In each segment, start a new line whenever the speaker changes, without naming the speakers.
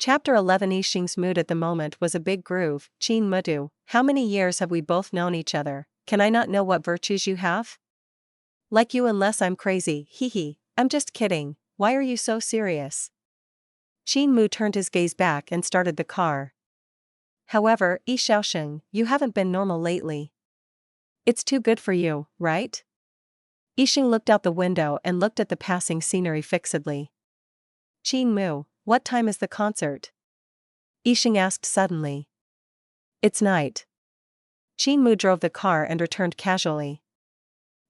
Chapter 11. Yixing's mood at the moment was a big groove. Qin Mudu, how many years have we both known each other? Can I not know what virtues you have? Like you, unless I'm crazy, hee. I'm just kidding, why are you so serious? Qin Mu turned his gaze back and started the car. However, Yi Xiaosheng, you haven't been normal lately. It's too good for you, right? Yixing looked out the window and looked at the passing scenery fixedly. Qin Mu, what time is the concert? Yixing asked suddenly. It's night. Qin Mu drove the car and returned casually.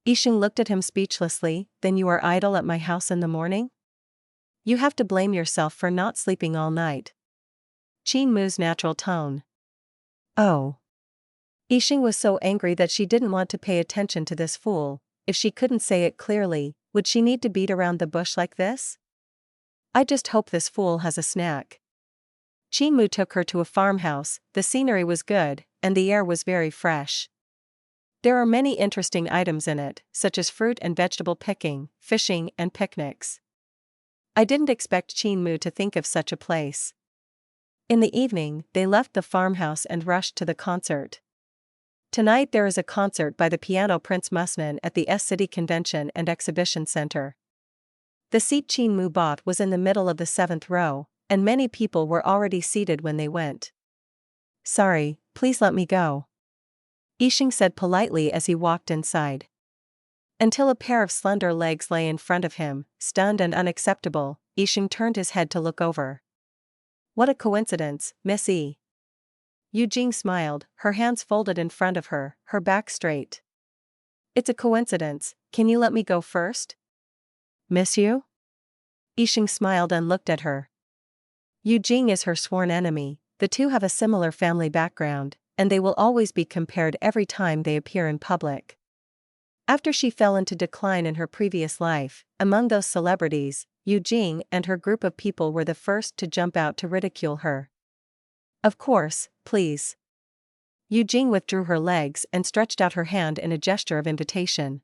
Yixing looked at him speechlessly. Then you are idle at my house in the morning? You have to blame yourself for not sleeping all night. Qin Mu's natural tone. Oh. Yixing was so angry that she didn't want to pay attention to this fool. If she couldn't say it clearly, would she need to beat around the bush like this? I just hope this fool has a snack. Qin Mu took her to a farmhouse. The scenery was good, and the air was very fresh. There are many interesting items in it, such as fruit and vegetable picking, fishing, and picnics. I didn't expect Qin Mu to think of such a place. In the evening, they left the farmhouse and rushed to the concert. Tonight there is a concert by the piano Prince Musnin at the S-City Convention and Exhibition Center. The seat Qin Mu bought was in the middle of the 7th row, and many people were already seated when they went. Sorry, please let me go. Yixing said politely as he walked inside. Until a pair of slender legs lay in front of him, stunned and unacceptable, Yixing turned his head to look over. What a coincidence, Miss E. Yu Jing smiled, her hands folded in front of her, her back straight. It's a coincidence, can you let me go first? Miss you? Yixing smiled and looked at her. Yu Jing is her sworn enemy, the two have a similar family background, and they will always be compared every time they appear in public. After she fell into decline in her previous life, among those celebrities, Yu Jing and her group of people were the first to jump out to ridicule her. Of course, please. Yu Jing withdrew her legs and stretched out her hand in a gesture of invitation.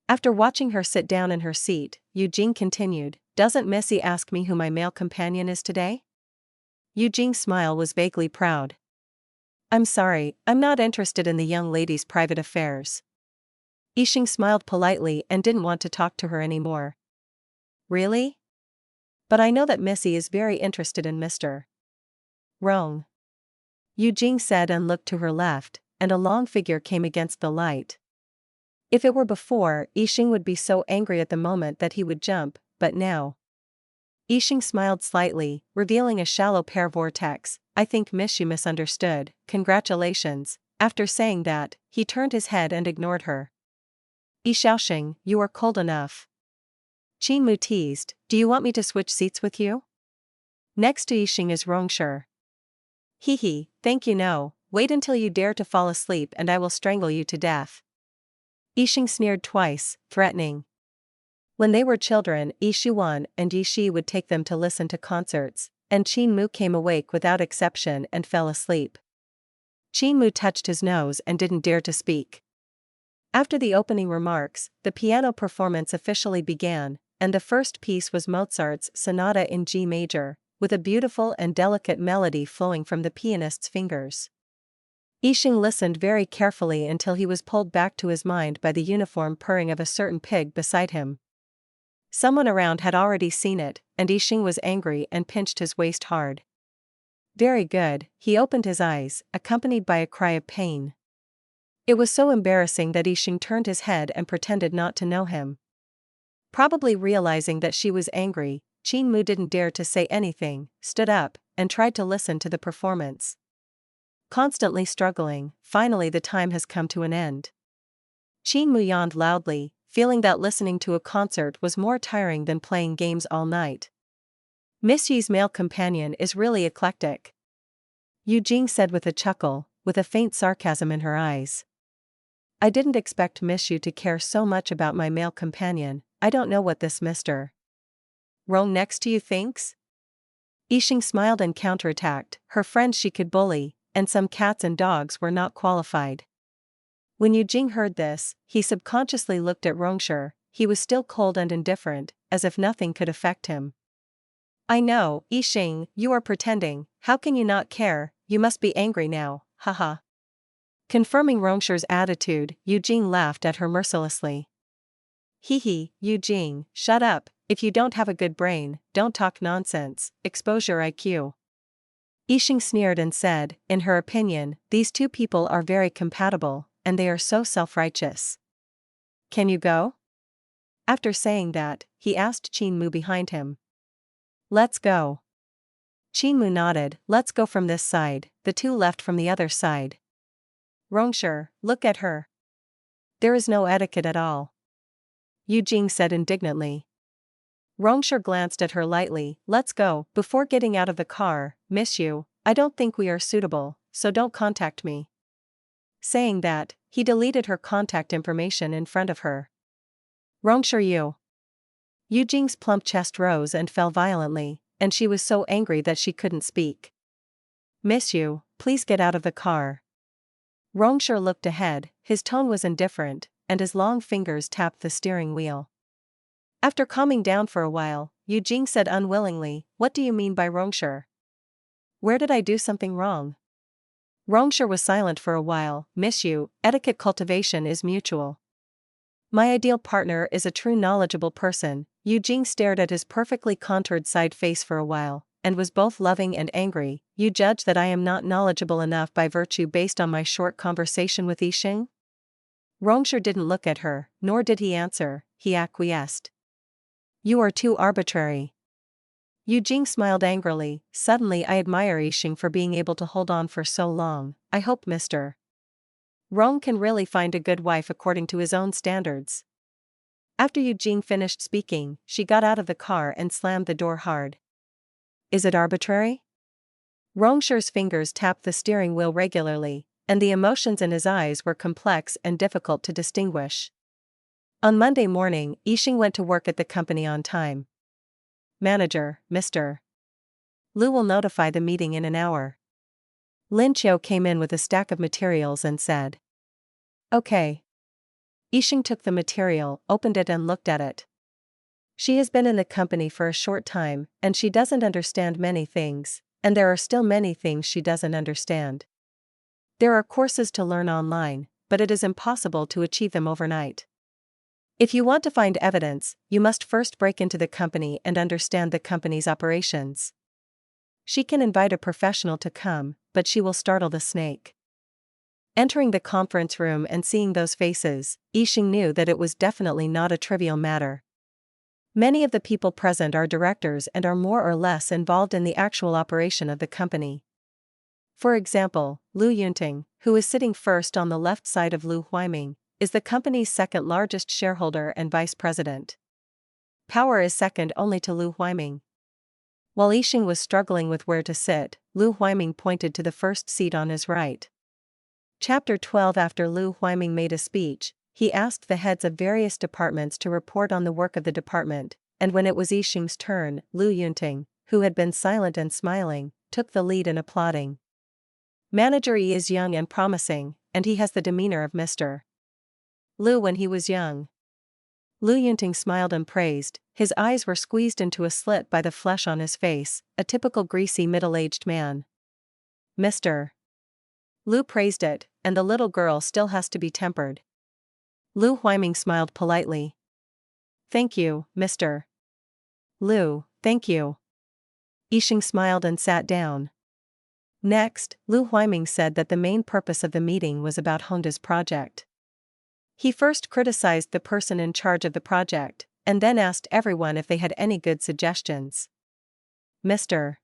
After watching her sit down in her seat, Yu Jing continued, Doesn't Missy ask me who my male companion is today? Yu Jing's smile was vaguely proud. I'm sorry, I'm not interested in the young lady's private affairs. Yixing smiled politely and didn't want to talk to her anymore. Really? But I know that Missy is very interested in Mr. Rong. Yu Jing said and looked to her left, and a long figure came against the light. If it were before, Yixing would be so angry at the moment that he would jump, but now. Yixing smiled slightly, revealing a shallow pear vortex. I think Miss you misunderstood, congratulations. After saying that, he turned his head and ignored her. Yi Xiaosheng, you are cold enough. Qin Mu teased, do you want me to switch seats with you? Next to Yixing is Rong Shi. Hee, thank you no, wait until you dare to fall asleep and I will strangle you to death. Yixing sneered twice, threatening. When they were children, Yi Shuan and Yi Shi would take them to listen to concerts, and Qin Mu came awake without exception and fell asleep. Qin Mu touched his nose and didn't dare to speak. After the opening remarks, the piano performance officially began, and the first piece was Mozart's Sonata in G major, with a beautiful and delicate melody flowing from the pianist's fingers. Yixing listened very carefully until he was pulled back to his mind by the uniform purring of a certain pig beside him. Someone around had already seen it, and Yixing was angry and pinched his waist hard. Very good, he opened his eyes, accompanied by a cry of pain. It was so embarrassing that Yixing turned his head and pretended not to know him. Probably realizing that she was angry, Qin Mu didn't dare to say anything, stood up, and tried to listen to the performance. Constantly struggling, finally the time has come to an end. Qin Mu yawned loudly, feeling that listening to a concert was more tiring than playing games all night. Miss Yi's male companion is really eclectic. Yu Jing said with a chuckle, with a faint sarcasm in her eyes. I didn't expect Miss Yu to care so much about my male companion. I don't know what this Mr. Rong next to you thinks? Yixing smiled and counterattacked, her friends she could bully, and some cats and dogs were not qualified. When Yu Jing heard this, he subconsciously looked at Rong Shi. He was still cold and indifferent, as if nothing could affect him. I know, Sheng, you are pretending, how can you not care, you must be angry now, haha. Confirming Rong Shi's attitude, Eugene laughed at her mercilessly. Hee, Eugene, shut up, if you don't have a good brain, don't talk nonsense, expose your IQ. Sheng sneered and said, in her opinion, these two people are very compatible, and they are so self-righteous. Can you go? After saying that, he asked Qinmu behind him. Let's go. Qinmu nodded, let's go from this side, the two left from the other side. Rongshi, look at her. There is no etiquette at all. Eugene said indignantly. Rongshi glanced at her lightly, let's go, before getting out of the car, miss you, I don't think we are suitable, so don't contact me. Saying that, he deleted her contact information in front of her. Rongshi you. Eugene's plump chest rose and fell violently, and she was so angry that she couldn't speak. Miss you, please get out of the car. Rongshi looked ahead, his tone was indifferent, and his long fingers tapped the steering wheel. After calming down for a while, Eugene said unwillingly, what do you mean by Rongshi? Where did I do something wrong? Rongshi was silent for a while, miss you, etiquette cultivation is mutual. My ideal partner is a true knowledgeable person. Eugene stared at his perfectly contoured side face for a while, and was both loving and angry. You judge that I am not knowledgeable enough by virtue based on my short conversation with Sheng? Rongshi didn't look at her, nor did he answer, he acquiesced. You are too arbitrary. Eugene smiled angrily, suddenly I admire Sheng for being able to hold on for so long. I hope Mr. Rong can really find a good wife according to his own standards. After Eugene finished speaking, she got out of the car and slammed the door hard. Is it arbitrary? Rongshi's fingers tapped the steering wheel regularly, and the emotions in his eyes were complex and difficult to distinguish. On Monday morning, Sheng went to work at the company on time. Manager, Mr. Lu will notify the meeting in an hour. Lin Chiu came in with a stack of materials and said. Okay. Sheng took the material, opened it and looked at it. She has been in the company for a short time, and she doesn't understand many things, and there are still many things she doesn't understand. There are courses to learn online, but it is impossible to achieve them overnight. If you want to find evidence, you must first break into the company and understand the company's operations. She can invite a professional to come, but she will startle the snake. Entering the conference room and seeing those faces, Sheng knew that it was definitely not a trivial matter. Many of the people present are directors and are more or less involved in the actual operation of the company. For example, Lu Yunting, who is sitting first on the left side of Lu Huiming, is the company's second largest shareholder and vice president. Power is second only to Lu Huiming. While Sheng was struggling with where to sit, Lu Huiming pointed to the first seat on his right. Chapter 12. After Lu Huiming made a speech, he asked the heads of various departments to report on the work of the department, and when it was Sheng's turn, Lu Yunting, who had been silent and smiling, took the lead in applauding. Manager Yi is young and promising, and he has the demeanor of Mr. Lu when he was young. Lu Yunting smiled and praised, his eyes were squeezed into a slit by the flesh on his face, a typical greasy middle-aged man. Mr. Lu praised it, and the little girl still has to be tempered. Lu Huiming smiled politely. Thank you, Mr. Lu, thank you. Sheng smiled and sat down. Next, Lu Huiming said that the main purpose of the meeting was about Honda's project. He first criticized the person in charge of the project, and then asked everyone if they had any good suggestions. Mr.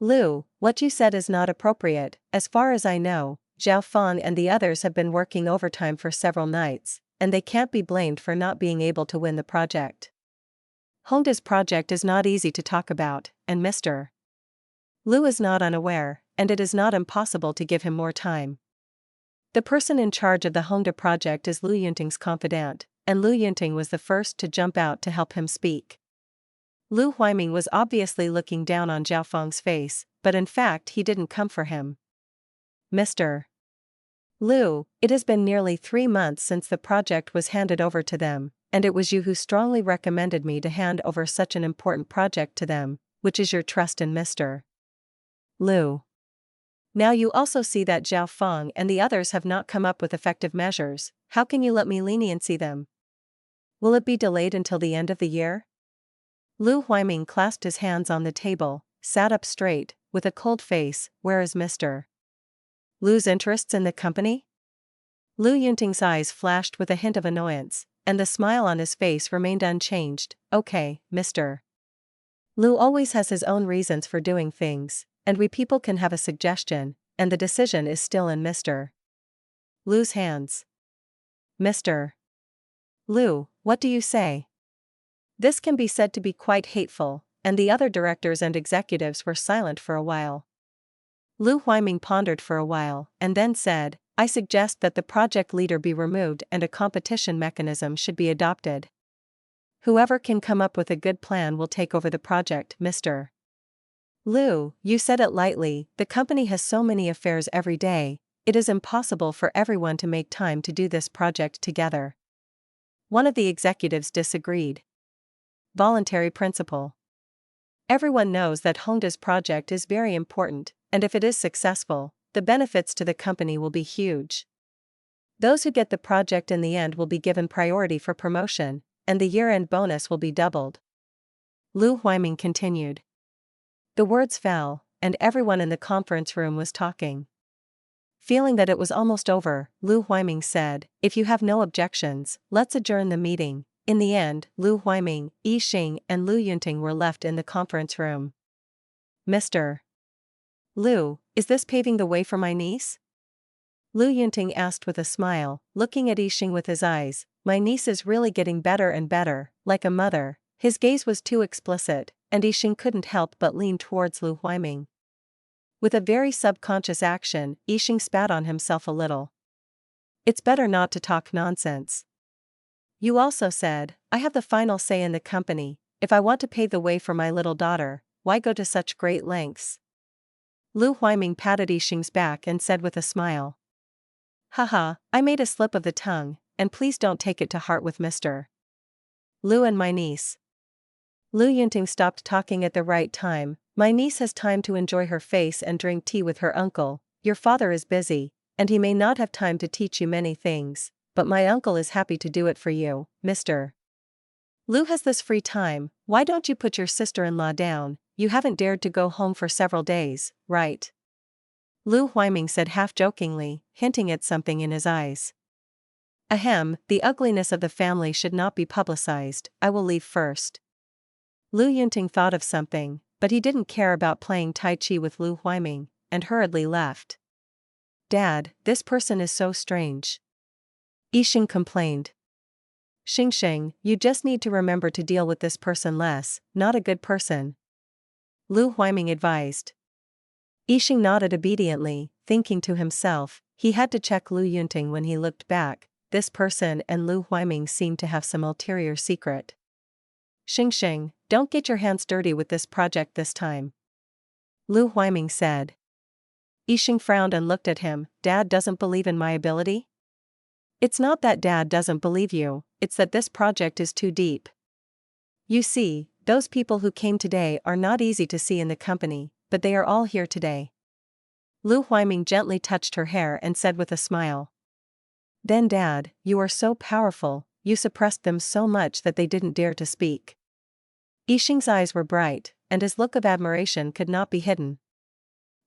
Lu, what you said is not appropriate. As far as I know, Zhao Fang and the others have been working overtime for several nights, and they can't be blamed for not being able to win the project. Honda's project is not easy to talk about, and Mr. Lu is not unaware, and it is not impossible to give him more time. The person in charge of the Honda project is Lu Yunting's confidant, and Lu Yunting was the first to jump out to help him speak. Lu Huiming was obviously looking down on Zhao Fang's face, but in fact he didn't come for him. Mr. Lu, it has been nearly 3 months since the project was handed over to them, and it was you who strongly recommended me to hand over such an important project to them. which is your trust in Mr. Lu. Now you also see that Zhao Feng and the others have not come up with effective measures. How can you let me leniency them? Will it be delayed until the end of the year? Lu Huiming clasped his hands on the table, sat up straight, with a cold face. Where is Mr. Lu's interests in the company? Lu Yunting's eyes flashed with a hint of annoyance, and the smile on his face remained unchanged. Okay, Mr. Lu always has his own reasons for doing things, and we people can have a suggestion, and the decision is still in Mr. Lu's hands. Mr. Lu, what do you say? This can be said to be quite hateful, and the other directors and executives were silent for a while. Lu Huiming pondered for a while, and then said, I suggest that the project leader be removed and a competition mechanism should be adopted. Whoever can come up with a good plan will take over the project, Mr. Lu, you said it lightly, the company has so many affairs every day, it is impossible for everyone to make time to do this project together. One of the executives disagreed. Voluntary principle. Everyone knows that Hongda's project is very important, and if it is successful, the benefits to the company will be huge. Those who get the project in the end will be given priority for promotion, and the year-end bonus will be doubled. Lu Huiming continued. The words fell, and everyone in the conference room was talking. Feeling that it was almost over, Lu Huiming said, if you have no objections, let's adjourn the meeting. In the end, Lu Huiming, Sheng, and Lu Yunting were left in the conference room. Mr. Lu, is this paving the way for my niece? Lu Yunting asked with a smile, looking at Sheng with his eyes. My niece is really getting better and better, like a mother. His gaze was too explicit, and Sheng couldn't help but lean towards Lu Huiming. With a very subconscious action, Sheng spat on himself a little. It's better not to talk nonsense. You also said, I have the final say in the company. If I want to pave the way for my little daughter, why go to such great lengths? Lu Huiming patted Sheng's back and said with a smile. Haha, I made a slip of the tongue, and please don't take it to heart with Mr. Lu and my niece. Lu Yunting stopped talking at the right time. My niece has time to enjoy her face and drink tea with her uncle. Your father is busy, and he may not have time to teach you many things, but my uncle is happy to do it for you, Mr. Lu has this free time. Why don't you put your sister-in-law down? You haven't dared to go home for several days, right? Lu Huiming said half-jokingly, hinting at something in his eyes. Ahem, the ugliness of the family should not be publicized. I will leave first. Lu Yunting thought of something, but he didn't care about playing Tai Chi with Lu Huiming, and hurriedly left. Dad, this person is so strange. Sheng complained. Sheng, you just need to remember to deal with this person less, not a good person. Lu Huiming advised. Sheng nodded obediently, thinking to himself, he had to check Lu Yunting when he looked back. This person and Lu Huiming seemed to have some ulterior secret. Sheng, don't get your hands dirty with this project this time. Lu Huiming said. Sheng frowned and looked at him. Dad doesn't believe in my ability? It's not that Dad doesn't believe you, it's that this project is too deep. You see, those people who came today are not easy to see in the company, but they are all here today. Lu Huiming gently touched her hair and said with a smile. Then Dad, you are so powerful, you suppressed them so much that they didn't dare to speak. Sheng's eyes were bright, and his look of admiration could not be hidden.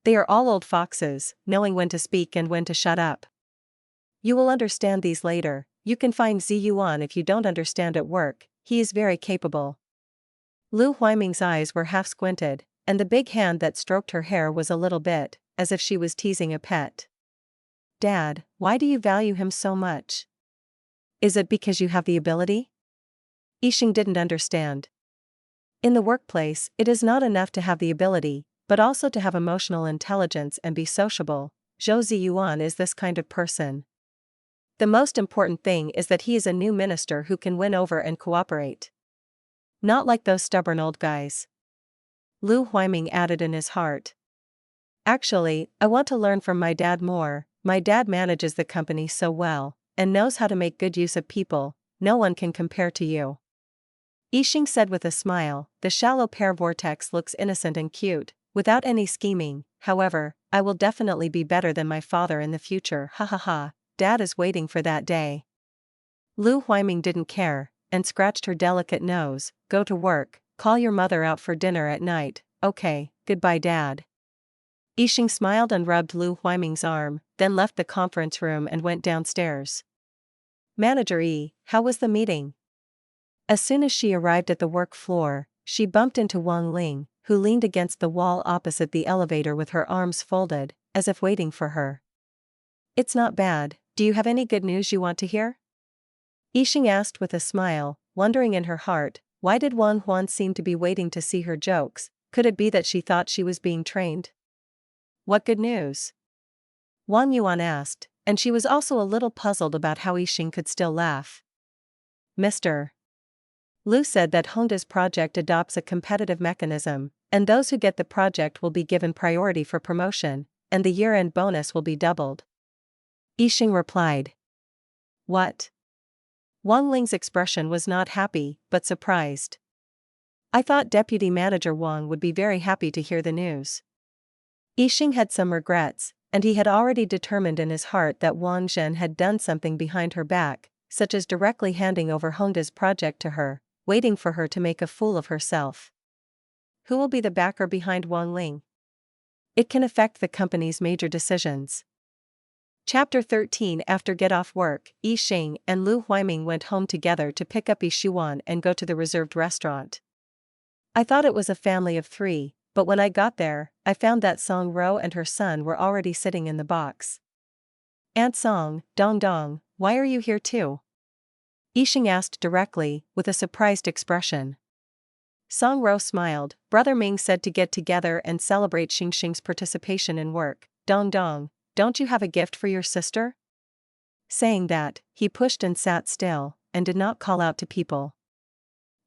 They are all old foxes, knowing when to speak and when to shut up. You will understand these later. You can find Ziyuan if you don't understand at work, he is very capable. Lu Huiming's eyes were half squinted, and the big hand that stroked her hair was a little bit, as if she was teasing a pet. Dad, why do you value him so much? Is it because you have the ability? Sheng didn't understand. In the workplace, it is not enough to have the ability, but also to have emotional intelligence and be sociable. Zhou Ziyuan is this kind of person. The most important thing is that he is a new minister who can win over and cooperate. Not like those stubborn old guys. Lu Huiming added in his heart. Actually, I want to learn from my dad more. My dad manages the company so well, and knows how to make good use of people. No one can compare to you. Yixing said with a smile, the shallow pear vortex looks innocent and cute, without any scheming. However, I will definitely be better than my father in the future, ha ha ha, Dad is waiting for that day. Lu Huiming didn't care, and scratched her delicate nose. Go to work, call your mother out for dinner at night. Okay, goodbye Dad. Yixing smiled and rubbed Lu Huiming's arm, then left the conference room and went downstairs. Manager Yi, how was the meeting? As soon as she arrived at the work floor, she bumped into Wang Ling, who leaned against the wall opposite the elevator with her arms folded, as if waiting for her. It's not bad. Do you have any good news you want to hear? Yixing asked with a smile, wondering in her heart, why did Wang Huan seem to be waiting to see her jokes? Could it be that she thought she was being trained? What good news? Wang Yuan asked, and she was also a little puzzled about how Yixing could still laugh. Mr. Lu said that Honda's project adopts a competitive mechanism, and those who get the project will be given priority for promotion, and the year-end bonus will be doubled. Yixing replied. What? Wang Ling's expression was not happy, but surprised. I thought Deputy Manager Wang would be very happy to hear the news. Yixing had some regrets, and he had already determined in his heart that Wang Zhen had done something behind her back, such as directly handing over Honda's project to her, waiting for her to make a fool of herself. Who will be the backer behind Wang Ling? It can affect the company's major decisions. Chapter 13. After get off work, Yixing and Lu Huiming went home together to pick up Yishuan and go to the reserved restaurant. I thought it was a family of 3, but when I got there, I found that Song Ro and her son were already sitting in the box. Aunt Song, Dong Dong, why are you here too? Yixing asked directly, with a surprised expression. Song Ro smiled. Brother Ming said to get together and celebrate Xing's participation in work. Dong Dong, don't you have a gift for your sister? Saying that, he pushed and sat still, and did not call out to people.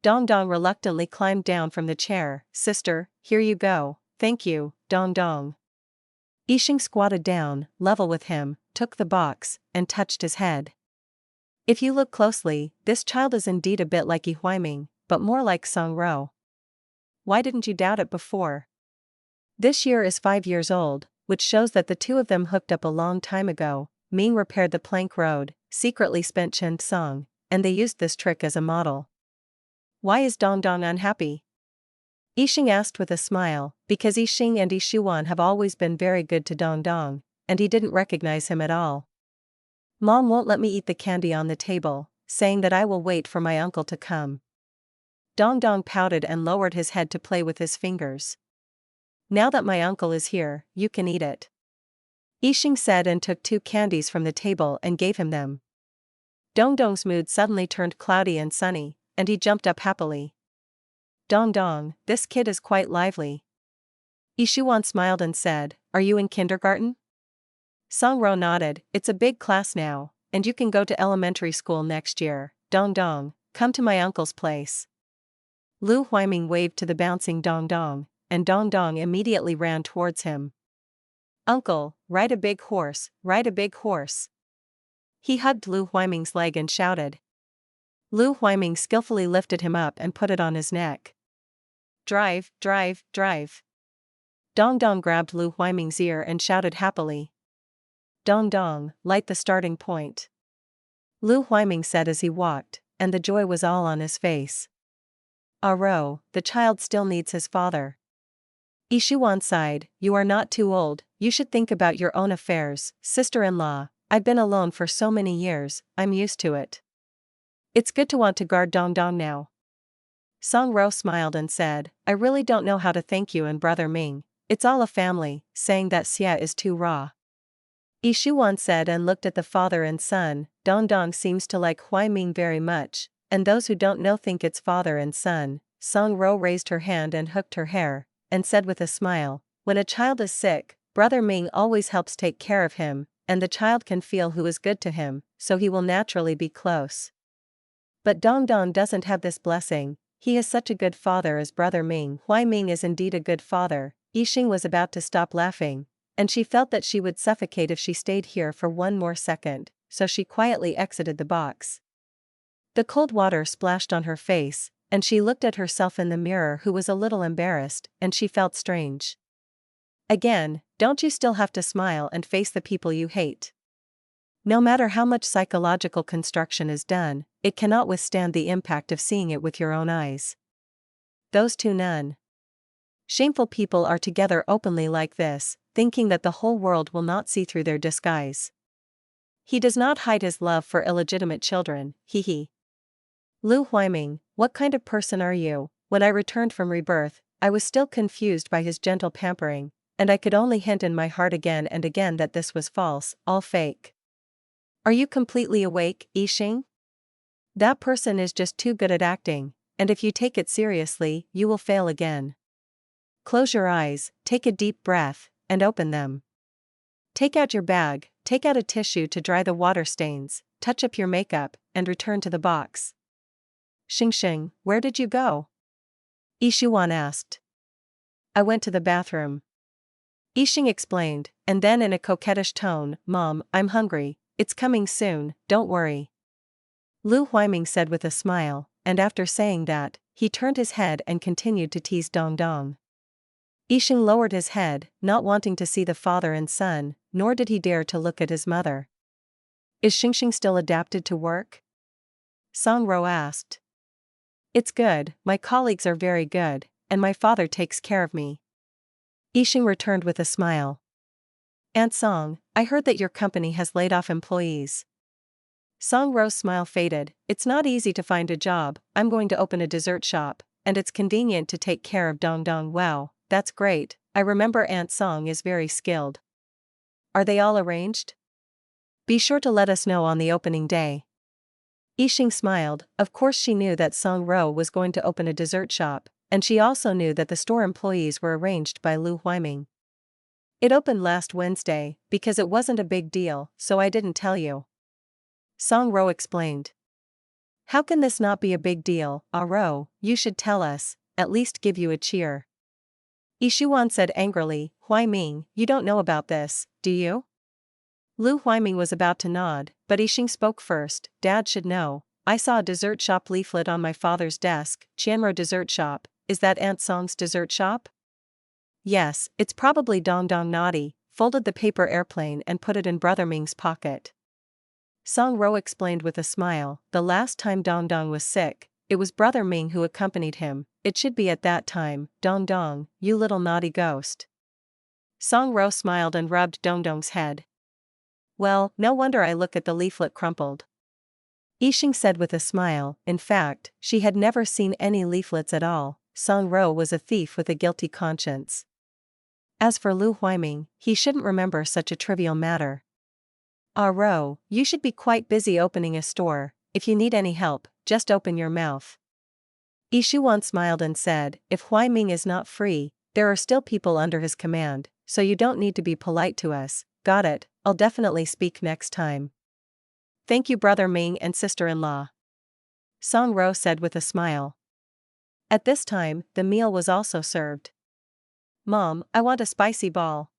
Dong Dong reluctantly climbed down from the chair. Sister, here you go, thank you, Dong Dong. Yixing squatted down, level with him, took the box, and touched his head. If you look closely, this child is indeed a bit like Yi Huiming, but more like Song Ro. Why didn't you doubt it before? This year is 5 years old, which shows that the two of them hooked up a long time ago. Ming repaired the plank road, secretly spent Chen Song, and they used this trick as a model. Why is Dong Dong unhappy? Yixing asked with a smile, because Yixing and Yishuan have always been very good to Dong Dong, and he didn't recognize him at all. Mom won't let me eat the candy on the table, saying that I will wait for my uncle to come. Dong Dong pouted and lowered his head to play with his fingers. Now that my uncle is here, you can eat it. Yixing said and took 2 candies from the table and gave him them. Dong Dong's mood suddenly turned cloudy and sunny, and he jumped up happily. Dong Dong, this kid is quite lively. Yishuan smiled and said, are you in kindergarten? Song Ro nodded. It's a big class now, and you can go to elementary school next year. Dong Dong, come to my uncle's place. Lu Huiming waved to the bouncing Dong Dong, and Dong Dong immediately ran towards him. Uncle, ride a big horse, ride a big horse. He hugged Lu Huiming's leg and shouted. Lu Huiming skillfully lifted him up and put it on his neck. Drive, drive, drive. Dong Dong grabbed Lu Huiming's ear and shouted happily. Dong Dong, light the starting point. Lu Huiming said as he walked, and the joy was all on his face. Ro, the child still needs his father. Yishuan sighed, you are not too old, you should think about your own affairs, sister-in-law, I've been alone for so many years, I'm used to it. It's good to want to guard Dong Dong now. Song Ro smiled and said, I really don't know how to thank you and Brother Ming, it's all a family, saying that Xia is too raw. Yishuan said and looked at the father and son. Dong Dong seems to like Huiming very much, and those who don't know think it's father and son. Song Ro raised her hand and hooked her hair, and said with a smile, when a child is sick, Brother Ming always helps take care of him, and the child can feel who is good to him, so he will naturally be close. But Dong Dong doesn't have this blessing, he is such a good father as Brother Ming. Huiming is indeed a good father. Yixing was about to stop laughing, and she felt that she would suffocate if she stayed here for one more second, so she quietly exited the box. The cold water splashed on her face, and she looked at herself in the mirror who was a little embarrassed, and she felt strange. Again, don't you still have to smile and face the people you hate? No matter how much psychological construction is done, it cannot withstand the impact of seeing it with your own eyes. Those two shameful people are together openly like this, thinking that the whole world will not see through their disguise. He does not hide his love for illegitimate children, he. Lu Huiming, what kind of person are you? When I returned from Rebirth, I was still confused by his gentle pampering, and I could only hint in my heart again and again that this was false, all fake. Are you completely awake, Sheng? That person is just too good at acting, and if you take it seriously, you will fail again. Close your eyes, take a deep breath, and open them. Take out your bag, take out a tissue to dry the water stains, touch up your makeup, and return to the box. Sheng, where did you go? Ishuan asked. I went to the bathroom. Sheng explained, and then in a coquettish tone, Mom, I'm hungry, it's coming soon, don't worry. Lu Huiming said with a smile, and after saying that, he turned his head and continued to tease Dong Dong. Sheng lowered his head, not wanting to see the father and son, nor did he dare to look at his mother. Is Sheng still adapted to work? Song Ro asked. It's good, my colleagues are very good, and my father takes care of me. Sheng returned with a smile. Aunt Song, I heard that your company has laid off employees. Song Ro's smile faded. It's not easy to find a job, I'm going to open a dessert shop, and it's convenient to take care of Dong Dong. Wow, that's great, I remember Aunt Song is very skilled. Are they all arranged? Be sure to let us know on the opening day. Sheng smiled, of course she knew that Song Ro was going to open a dessert shop, and she also knew that the store employees were arranged by Lu Huiming. It opened last Wednesday, because it wasn't a big deal, so I didn't tell you. Song Ro explained. How can this not be a big deal, Ro, you should tell us, at least give you a cheer. Ishuan said angrily, Huiming, you don't know about this, do you? Lu Huiming was about to nod, but Sheng spoke first, Dad should know, I saw a dessert shop leaflet on my father's desk, Qianro Dessert Shop, is that Aunt Song's dessert shop? Yes, it's probably Dong Dong naughty, folded the paper airplane and put it in Brother Ming's pocket. Song Ro explained with a smile, the last time Dong Dong was sick, it was Brother Ming who accompanied him, it should be at that time, Dong Dong, you little naughty ghost. Song Ro smiled and rubbed Dong Dong's head. Well, no wonder I look at the leaflet crumpled. Sheng said with a smile, in fact, she had never seen any leaflets at all, Song Ro was a thief with a guilty conscience. As for Lu Huiming, he shouldn't remember such a trivial matter. Ro, you should be quite busy opening a store, if you need any help, just open your mouth. Ishuan smiled and said, if Huiming is not free, there are still people under his command, so you don't need to be polite to us, got it, I'll definitely speak next time. Thank you Brother Ming and sister-in-law. Song Ro said with a smile. At this time, the meal was also served. Mom, I want a spicy ball.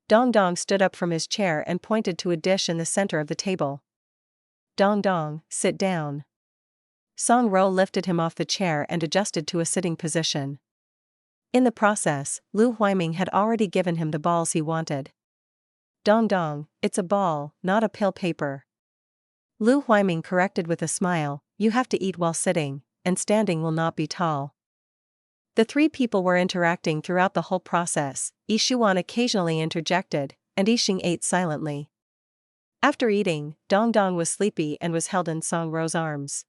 Dong Dong stood up from his chair and pointed to a dish in the center of the table. Dong Dong, sit down. Song Ro lifted him off the chair and adjusted to a sitting position. In the process, Lu Huiming had already given him the balls he wanted. Dong Dong, it's a ball, not a pill paper. Lu Huiming corrected with a smile, you have to eat while sitting, and standing will not be tall. The three people were interacting throughout the whole process, Ishuan occasionally interjected, and Sheng ate silently. After eating, Dong Dong was sleepy and was held in Song Ro's arms.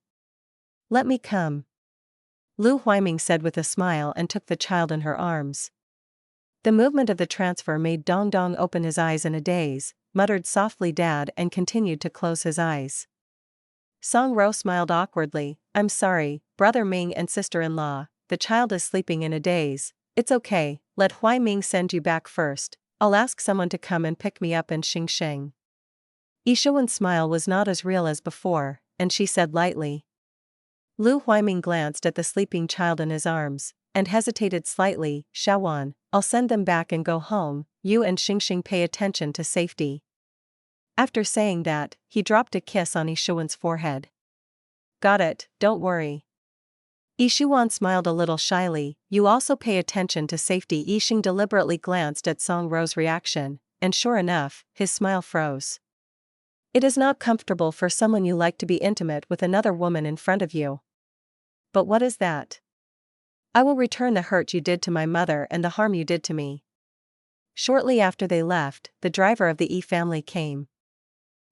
Let me come. Lu Huiming said with a smile and took the child in her arms. The movement of the transfer made Dong Dong open his eyes in a daze, muttered softly Dad and continued to close his eyes. Song Ro smiled awkwardly, I'm sorry, Brother Ming and sister-in-law, the child is sleeping in a daze, it's okay, let Huiming send you back first, I'll ask someone to come and pick me up and Sheng. Ishuan's smile was not as real as before, and she said lightly. Lu Huiming glanced at the sleeping child in his arms, and hesitated slightly, Shawan, I'll send them back and go home, you and Sheng pay attention to safety. After saying that, he dropped a kiss on Ishuan's forehead. Got it, don't worry. Ishuan smiled a little shyly. You also pay attention to safety. Yixing deliberately glanced at Song Ro's reaction, and sure enough, his smile froze. It is not comfortable for someone you like to be intimate with another woman in front of you. But what is that? I will return the hurt you did to my mother and the harm you did to me. Shortly after they left, the driver of the Yi family came.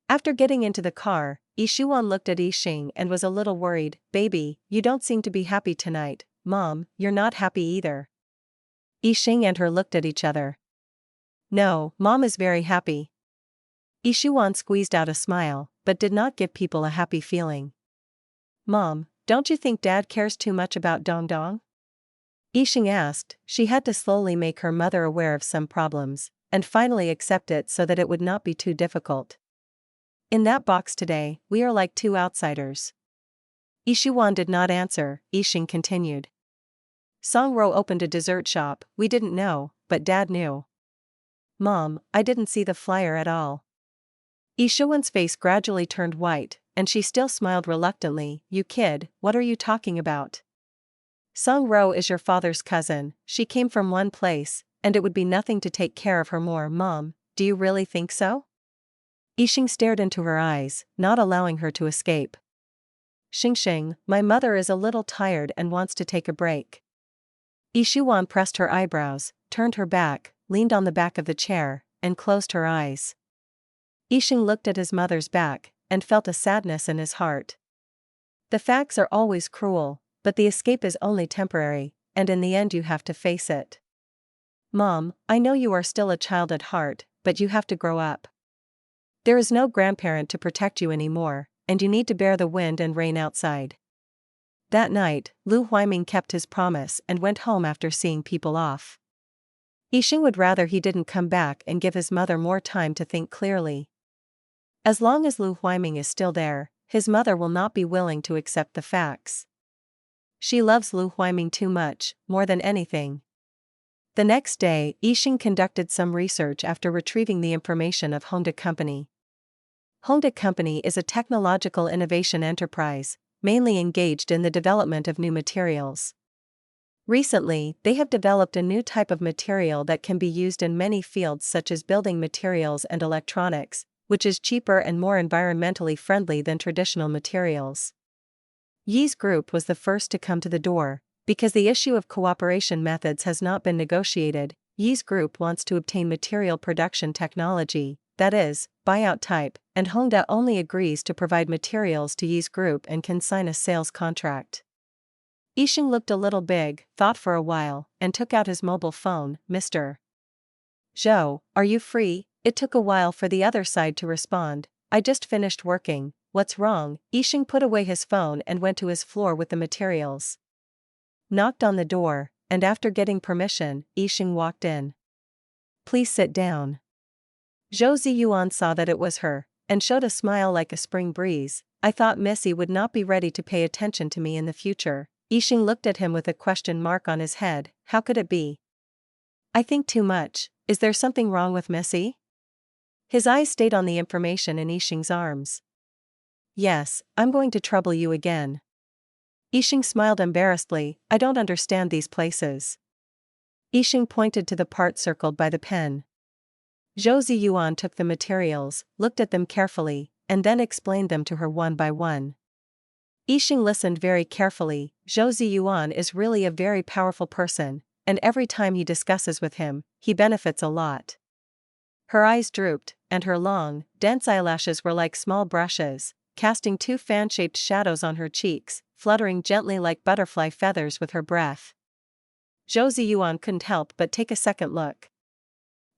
After getting into the car, Ishuan looked at Yixing and was a little worried. Baby, you don't seem to be happy tonight. Mom, you're not happy either. Yixing and her looked at each other. No, Mom is very happy. Ishuan squeezed out a smile, but did not give people a happy feeling. Mom, don't you think Dad cares too much about Dong Dong? Yixing asked. She had to slowly make her mother aware of some problems, and finally accept it so that it would not be too difficult. In that box today, we are like two outsiders. Ishuan did not answer. Yixing continued. Song Ro opened a dessert shop. We didn't know, but Dad knew. Mom, I didn't see the flyer at all. Ishuan's face gradually turned white, and she still smiled reluctantly. You kid, what are you talking about? Song Ro is your father's cousin. She came from one place, and it would be nothing to take care of her more. Mom, do you really think so? Yixing stared into her eyes, not allowing her to escape. Sheng, my mother is a little tired and wants to take a break. Ishuan pressed her eyebrows, turned her back, leaned on the back of the chair, and closed her eyes. Yixing looked at his mother's back, and felt a sadness in his heart. The facts are always cruel, but the escape is only temporary, and in the end you have to face it. Mom, I know you are still a child at heart, but you have to grow up. There is no grandparent to protect you anymore, and you need to bear the wind and rain outside. That night, Lu Huiming kept his promise and went home after seeing people off. Yixing would rather he didn't come back and give his mother more time to think clearly. As long as Lu Huiming is still there, his mother will not be willing to accept the facts. She loves Lu Huiming too much, more than anything. The next day, Yixing conducted some research after retrieving the information of Honda Company. Honda Company is a technological innovation enterprise, mainly engaged in the development of new materials. Recently, they have developed a new type of material that can be used in many fields such as building materials and electronics, which is cheaper and more environmentally friendly than traditional materials. Yi's group was the first to come to the door. Because the issue of cooperation methods has not been negotiated, Yi's group wants to obtain material production technology, that is, buyout type, and Honda only agrees to provide materials to Yi's group and can sign a sales contract. Yixing looked a little big, thought for a while, and took out his mobile phone. Mr. Zhou, are you free? It took a while for the other side to respond. I just finished working. What's wrong? Yixing put away his phone and went to his floor with the materials. Knocked on the door, and after getting permission, Yixing walked in. Please sit down. Zhou Ziyuan saw that it was her, and showed a smile like a spring breeze. I thought Missy would not be ready to pay attention to me in the future. Yixing looked at him with a question mark on his head. How could it be? I think too much. Is there something wrong with Missy? His eyes stayed on the information in Yixing's arms. Yes, I'm going to trouble you again. Yixing smiled embarrassedly. I don't understand these places. Yixing pointed to the part circled by the pen. Zhou Ziyuan took the materials, looked at them carefully, and then explained them to her one by one. Yixing listened very carefully. Zhou Ziyuan is really a very powerful person, and every time he discusses with him, he benefits a lot. Her eyes drooped, and her long, dense eyelashes were like small brushes, casting two fan-shaped shadows on her cheeks, fluttering gently like butterfly feathers with her breath. Zhou Ziyuan couldn't help but take a second look.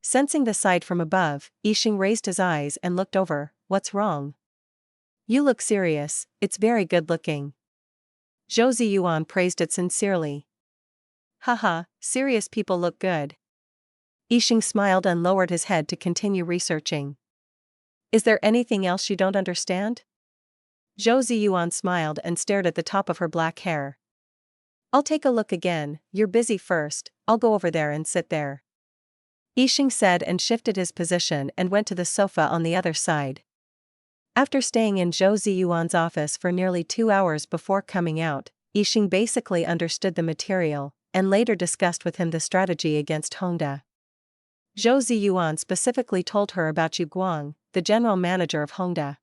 Sensing the sight from above, Yixing raised his eyes and looked over. What's wrong? You look serious, it's very good looking. Zhou Ziyuan praised it sincerely. Haha, serious people look good. Yixing smiled and lowered his head to continue researching. Is there anything else you don't understand? Zhou Ziyuan smiled and stared at the top of her black hair. I'll take a look again. You're busy first, I'll go over there and sit there. Yixing said and shifted his position and went to the sofa on the other side. After staying in Zhou Ziyuan's office for nearly 2 hours before coming out, Yixing basically understood the material, and later discussed with him the strategy against Hongda. Zhou Ziyuan specifically told her about Yu Guang, the general manager of Hongda.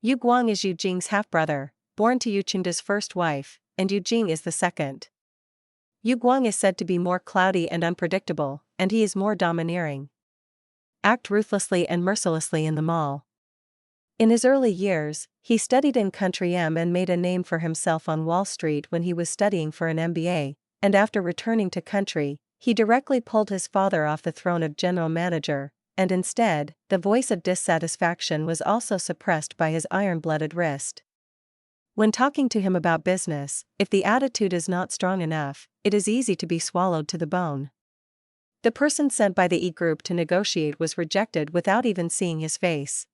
Yu Guang is Yu Jing's half-brother, born to Yu Qingda's first wife, and Yu Jing is the second. Yu Guang is said to be more cloudy and unpredictable, and he is more domineering. Act ruthlessly and mercilessly in the mall. In his early years, he studied in Country M and made a name for himself on Wall Street when he was studying for an MBA, and after returning to Country, he directly pulled his father off the throne of general manager, and instead, the voice of dissatisfaction was also suppressed by his iron-blooded wrist. When talking to him about business, if the attitude is not strong enough, it is easy to be swallowed to the bone. The person sent by the E Group to negotiate was rejected without even seeing his face.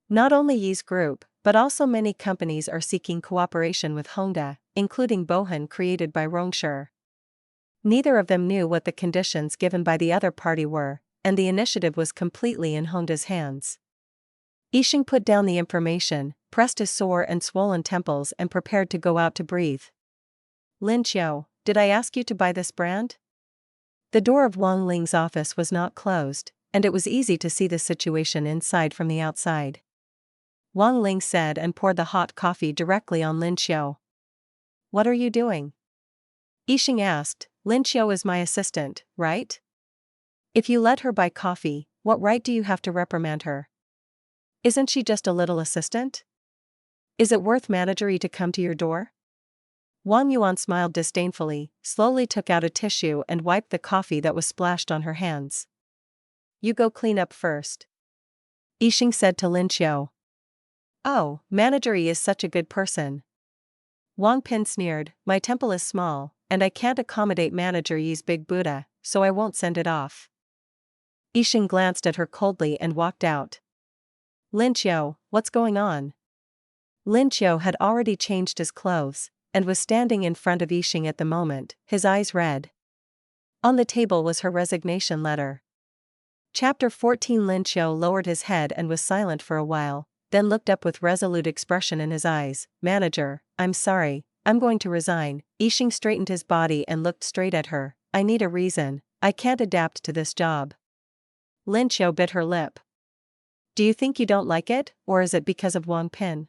Not only Yi's group, but also many companies are seeking cooperation with Hongda, including Bohan created by Rong Shi. Neither of them knew what the conditions given by the other party were, and the initiative was completely in Hongda's hands. Yixing put down the information, pressed his sore and swollen temples and prepared to go out to breathe. Lin Qiu, did I ask you to buy this brand? The door of Wang Ling's office was not closed, and it was easy to see the situation inside from the outside. Wang Ling said and poured the hot coffee directly on Lin Qiu. What are you doing? Yixing asked. Lin Qiu is my assistant, right? If you let her buy coffee, what right do you have to reprimand her? Isn't she just a little assistant? Is it worth managery to come to your door? Wang Yuan smiled disdainfully, slowly took out a tissue and wiped the coffee that was splashed on her hands. You go clean up first. Yixing said to Lin Qiu. Oh, managery is such a good person. Wang Pin sneered, my temple is small, and I can't accommodate Manager Yi's big Buddha, so I won't send it off. Yixing glanced at her coldly and walked out. Lin Qiu, what's going on? Lin Qiu had already changed his clothes, and was standing in front of Yixing at the moment, his eyes red. On the table was her resignation letter. Chapter 14. Lin Qiu lowered his head and was silent for a while, then looked up with resolute expression in his eyes. Manager, I'm sorry, I'm going to resign. Yixing straightened his body and looked straight at her. I need a reason, I can't adapt to this job. Lin Qiu bit her lip. Do you think you don't like it, or is it because of Wang Pin?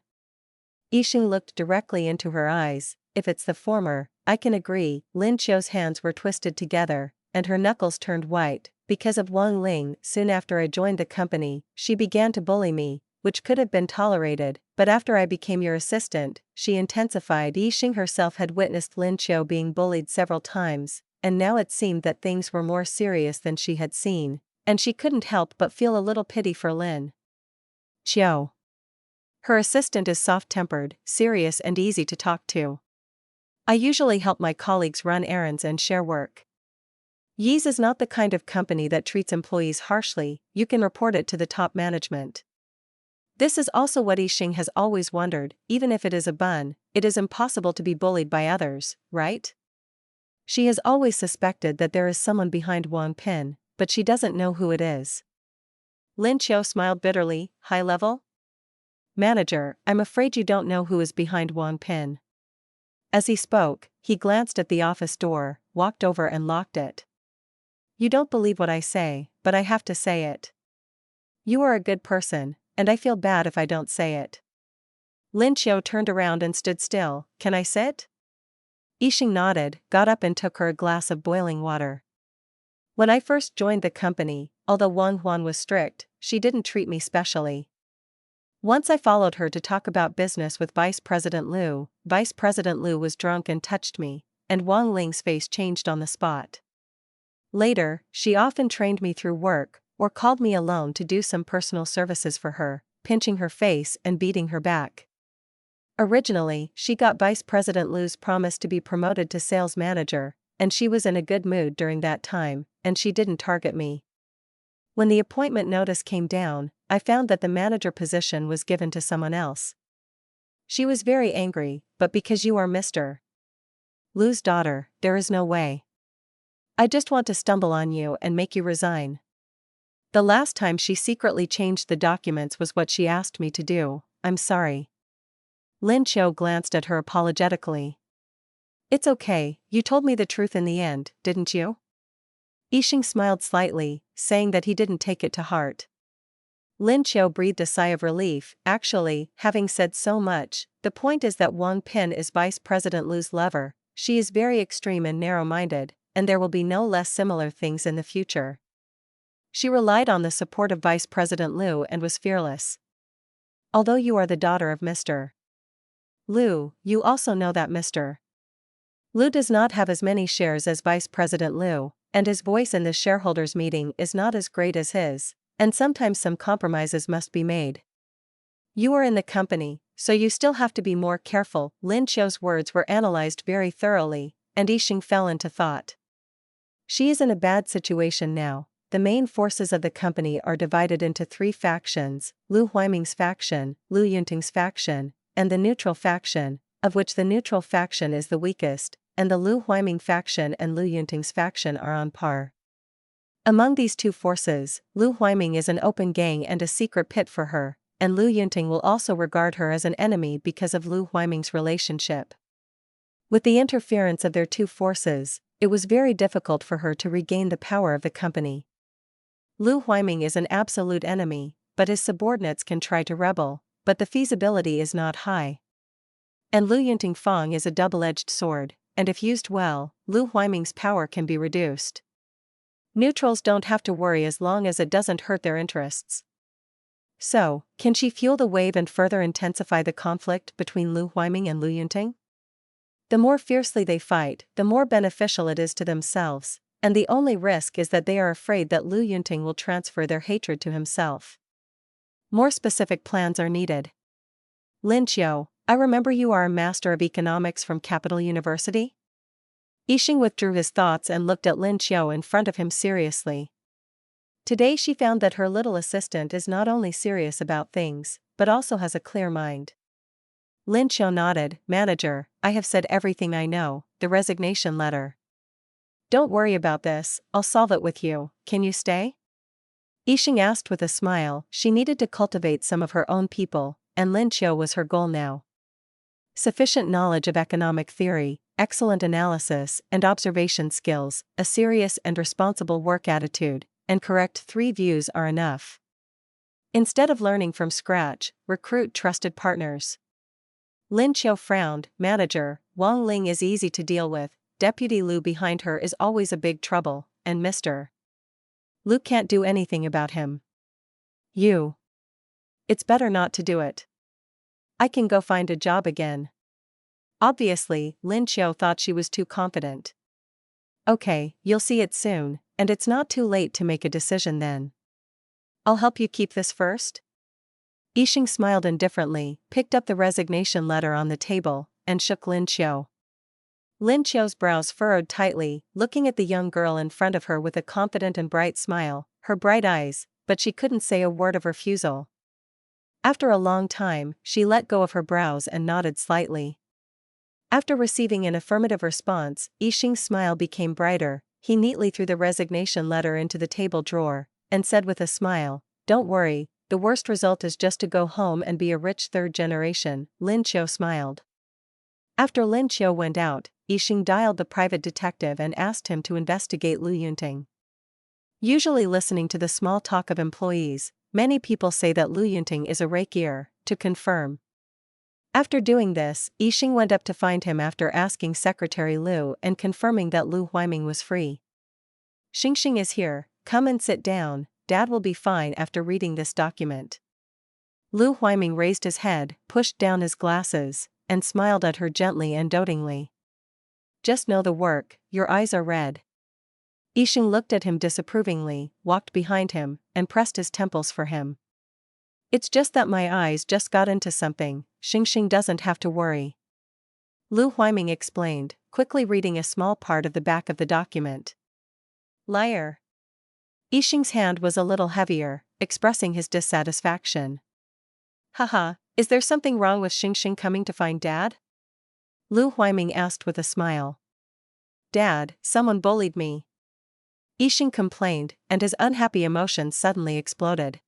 Yixing looked directly into her eyes. If it's the former, I can agree. Lin Qiu's hands were twisted together, and her knuckles turned white. Because of Wang Ling, soon after I joined the company, she began to bully me, which could have been tolerated, but after I became your assistant, she intensified. Yixing herself had witnessed Lin Qiu being bullied several times, and now it seemed that things were more serious than she had seen, and she couldn't help but feel a little pity for Lin Qiu. Her assistant is soft-tempered, serious and easy to talk to. I usually help my colleagues run errands and share work. Yi's is not the kind of company that treats employees harshly, you can report it to the top management. This is also what Yixing has always wondered, even if it is a bun, it is impossible to be bullied by others, right? She has always suspected that there is someone behind Wang Pin, but she doesn't know who it is. Lin Qiu smiled bitterly. High level? Manager, I'm afraid you don't know who is behind Wang Pin. As he spoke, he glanced at the office door, walked over and locked it. You don't believe what I say, but I have to say it. You are a good person, and I feel bad if I don't say it. Lin Qiu turned around and stood still. Can I sit? Yixing nodded, got up and took her a glass of boiling water. When I first joined the company, although Wang Huan was strict, she didn't treat me specially. Once I followed her to talk about business with Vice President Liu. Vice President Liu was drunk and touched me, and Wang Ling's face changed on the spot. Later, she often trained me through work, or called me alone to do some personal services for her, pinching her face and beating her back. Originally, she got Vice President Liu's promise to be promoted to sales manager, and she was in a good mood during that time, and she didn't target me. When the appointment notice came down, I found that the manager position was given to someone else. She was very angry, but because you are Mr. Liu's daughter, there is no way. I just want to stumble on you and make you resign. The last time she secretly changed the documents was what she asked me to do. I'm sorry. Lin Qiu glanced at her apologetically. It's okay, you told me the truth in the end, didn't you? Yixing smiled slightly, saying that he didn't take it to heart. Lin Qiu breathed a sigh of relief. Actually, having said so much, the point is that Wang Pin is Vice President Lu's lover. She is very extreme and narrow-minded, and there will be no less similar things in the future. She relied on the support of Vice President Lu and was fearless. Although you are the daughter of Mr. Lu, you also know that Mr. Lu does not have as many shares as Vice President Lu, and his voice in the shareholders' meeting is not as great as his, and sometimes some compromises must be made. You are in the company, so you still have to be more careful. Lin Qiu's words were analyzed very thoroughly, and Yixing fell into thought. She is in a bad situation now. The main forces of the company are divided into three factions: Lu Huiming's faction, Lu Yunting's faction, and the neutral faction, of which the neutral faction is the weakest, and the Lu Huiming faction and Lu Yunting's faction are on par. Among these two forces, Lu Huiming is an open gang and a secret pit for her, and Lu Yunting will also regard her as an enemy because of Lu Huiming's relationship. With the interference of their two forces, it was very difficult for her to regain the power of the company. Lu Huiming is an absolute enemy, but his subordinates can try to rebel, but the feasibility is not high. And Lu Yunting Fang is a double-edged sword, and if used well, Lu Huiming's power can be reduced. Neutrals don't have to worry as long as it doesn't hurt their interests. So, can she fuel the wave and further intensify the conflict between Lu Huiming and Lu Yunting? The more fiercely they fight, the more beneficial it is to themselves, and the only risk is that they are afraid that Lu Yunting will transfer their hatred to himself. More specific plans are needed. Lin Qiu, I remember you are a master of economics from Capital University? Yixing withdrew his thoughts and looked at Lin Qiu in front of him seriously. Today she found that her little assistant is not only serious about things, but also has a clear mind. Lin Qiu nodded. Manager, I have said everything I know, the resignation letter. Don't worry about this, I'll solve it with you, can you stay? Yixing asked with a smile. She needed to cultivate some of her own people, and Lin Qiu was her goal now. Sufficient knowledge of economic theory, excellent analysis and observation skills, a serious and responsible work attitude, and correct 3 views are enough. Instead of learning from scratch, recruit trusted partners. Lin Qiu frowned. Manager, Wang Ling is easy to deal with, Deputy Lu behind her is always a big trouble, and Mr. Lu can't do anything about him. It's better not to do it. I can go find a job again. Obviously, Lin Qiu thought she was too confident. Okay, you'll see it soon, and it's not too late to make a decision then. I'll help you keep this first? Yixing smiled indifferently, picked up the resignation letter on the table, and shook Lin Qiu. Lin Qiu's brows furrowed tightly, looking at the young girl in front of her with a confident and bright smile, her bright eyes, but she couldn't say a word of refusal. After a long time, she let go of her brows and nodded slightly. After receiving an affirmative response, Yixing's smile became brighter. He neatly threw the resignation letter into the table drawer, and said with a smile, "Don't worry, the worst result is just to go home and be a rich third generation." Lin Qiu smiled. After Lin Qiu went out, Yixing dialed the private detective and asked him to investigate Lu Yunting. Usually listening to the small talk of employees, many people say that Lu Yunting is a rakier. To confirm. After doing this, Yixing went up to find him after asking Secretary Lu and confirming that Lu Huiming was free. Sheng is here, come and sit down, Dad will be fine after reading this document. Lu Huiming raised his head, pushed down his glasses, and smiled at her gently and dotingly. Just know the work, your eyes are red. Yixing looked at him disapprovingly, walked behind him, and pressed his temples for him. It's just that my eyes just got into something, Sheng doesn't have to worry. Lu Huiming explained, quickly reading a small part of the back of the document. Liar. Yixing's hand was a little heavier, expressing his dissatisfaction. Haha, is there something wrong with Sheng coming to find Dad? Lu Huiming asked with a smile. Dad, someone bullied me. Yixing complained, and his unhappy emotions suddenly exploded.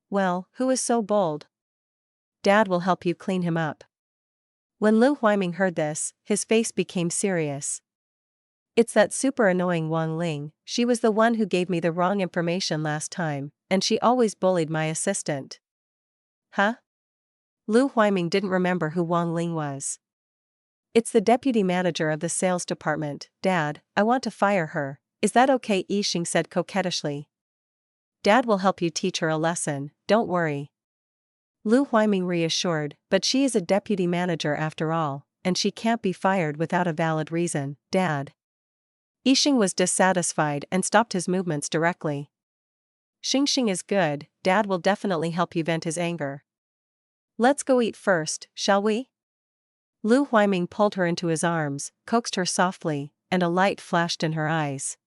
Well, who is so bold? Dad will help you clean him up. When Lu Huiming heard this, his face became serious. It's that super annoying Wang Ling, she was the one who gave me the wrong information last time, and she always bullied my assistant. Huh? Lu Huiming didn't remember who Wang Ling was. It's the deputy manager of the sales department. Dad, I want to fire her. Is that okay? Sheng said coquettishly. Dad will help you teach her a lesson, don't worry. Lu Huiming reassured, but she is a deputy manager after all, and she can't be fired without a valid reason, Dad. Sheng was dissatisfied and stopped his movements directly. Sheng is good, Dad will definitely help you vent his anger. Let's go eat first, shall we? Lu Huiming pulled her into his arms, coaxed her softly, and a light flashed in her eyes.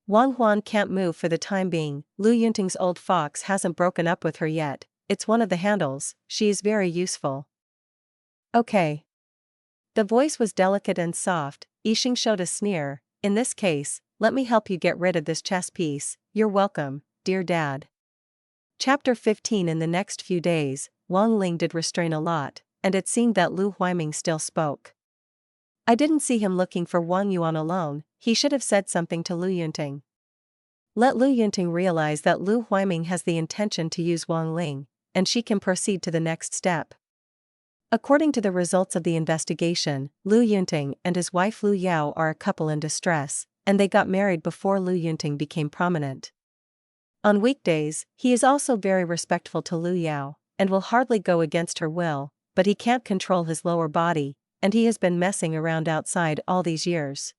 Wang Huan can't move for the time being. Lu Yunting's old fox hasn't broken up with her yet. It's one of the handles, she is very useful. Okay. The voice was delicate and soft. Sheng showed a sneer. In this case, let me help you get rid of this chess piece. You're welcome, dear Dad. Chapter 15. In the next few days, Wang Ling did restrain a lot, and it seemed that Lu Huiming still spoke. I didn't see him looking for Wang Yuan alone, he should have said something to Lu Yunting. Let Lu Yunting realize that Lu Huiming has the intention to use Wang Ling, and she can proceed to the next step. According to the results of the investigation, Lu Yunting and his wife Lu Yao are a couple in distress, and they got married before Lu Yunting became prominent. On weekdays, he is also very respectful to Lu Yao, and will hardly go against her will, but he can't control his lower body, and he has been messing around outside all these years.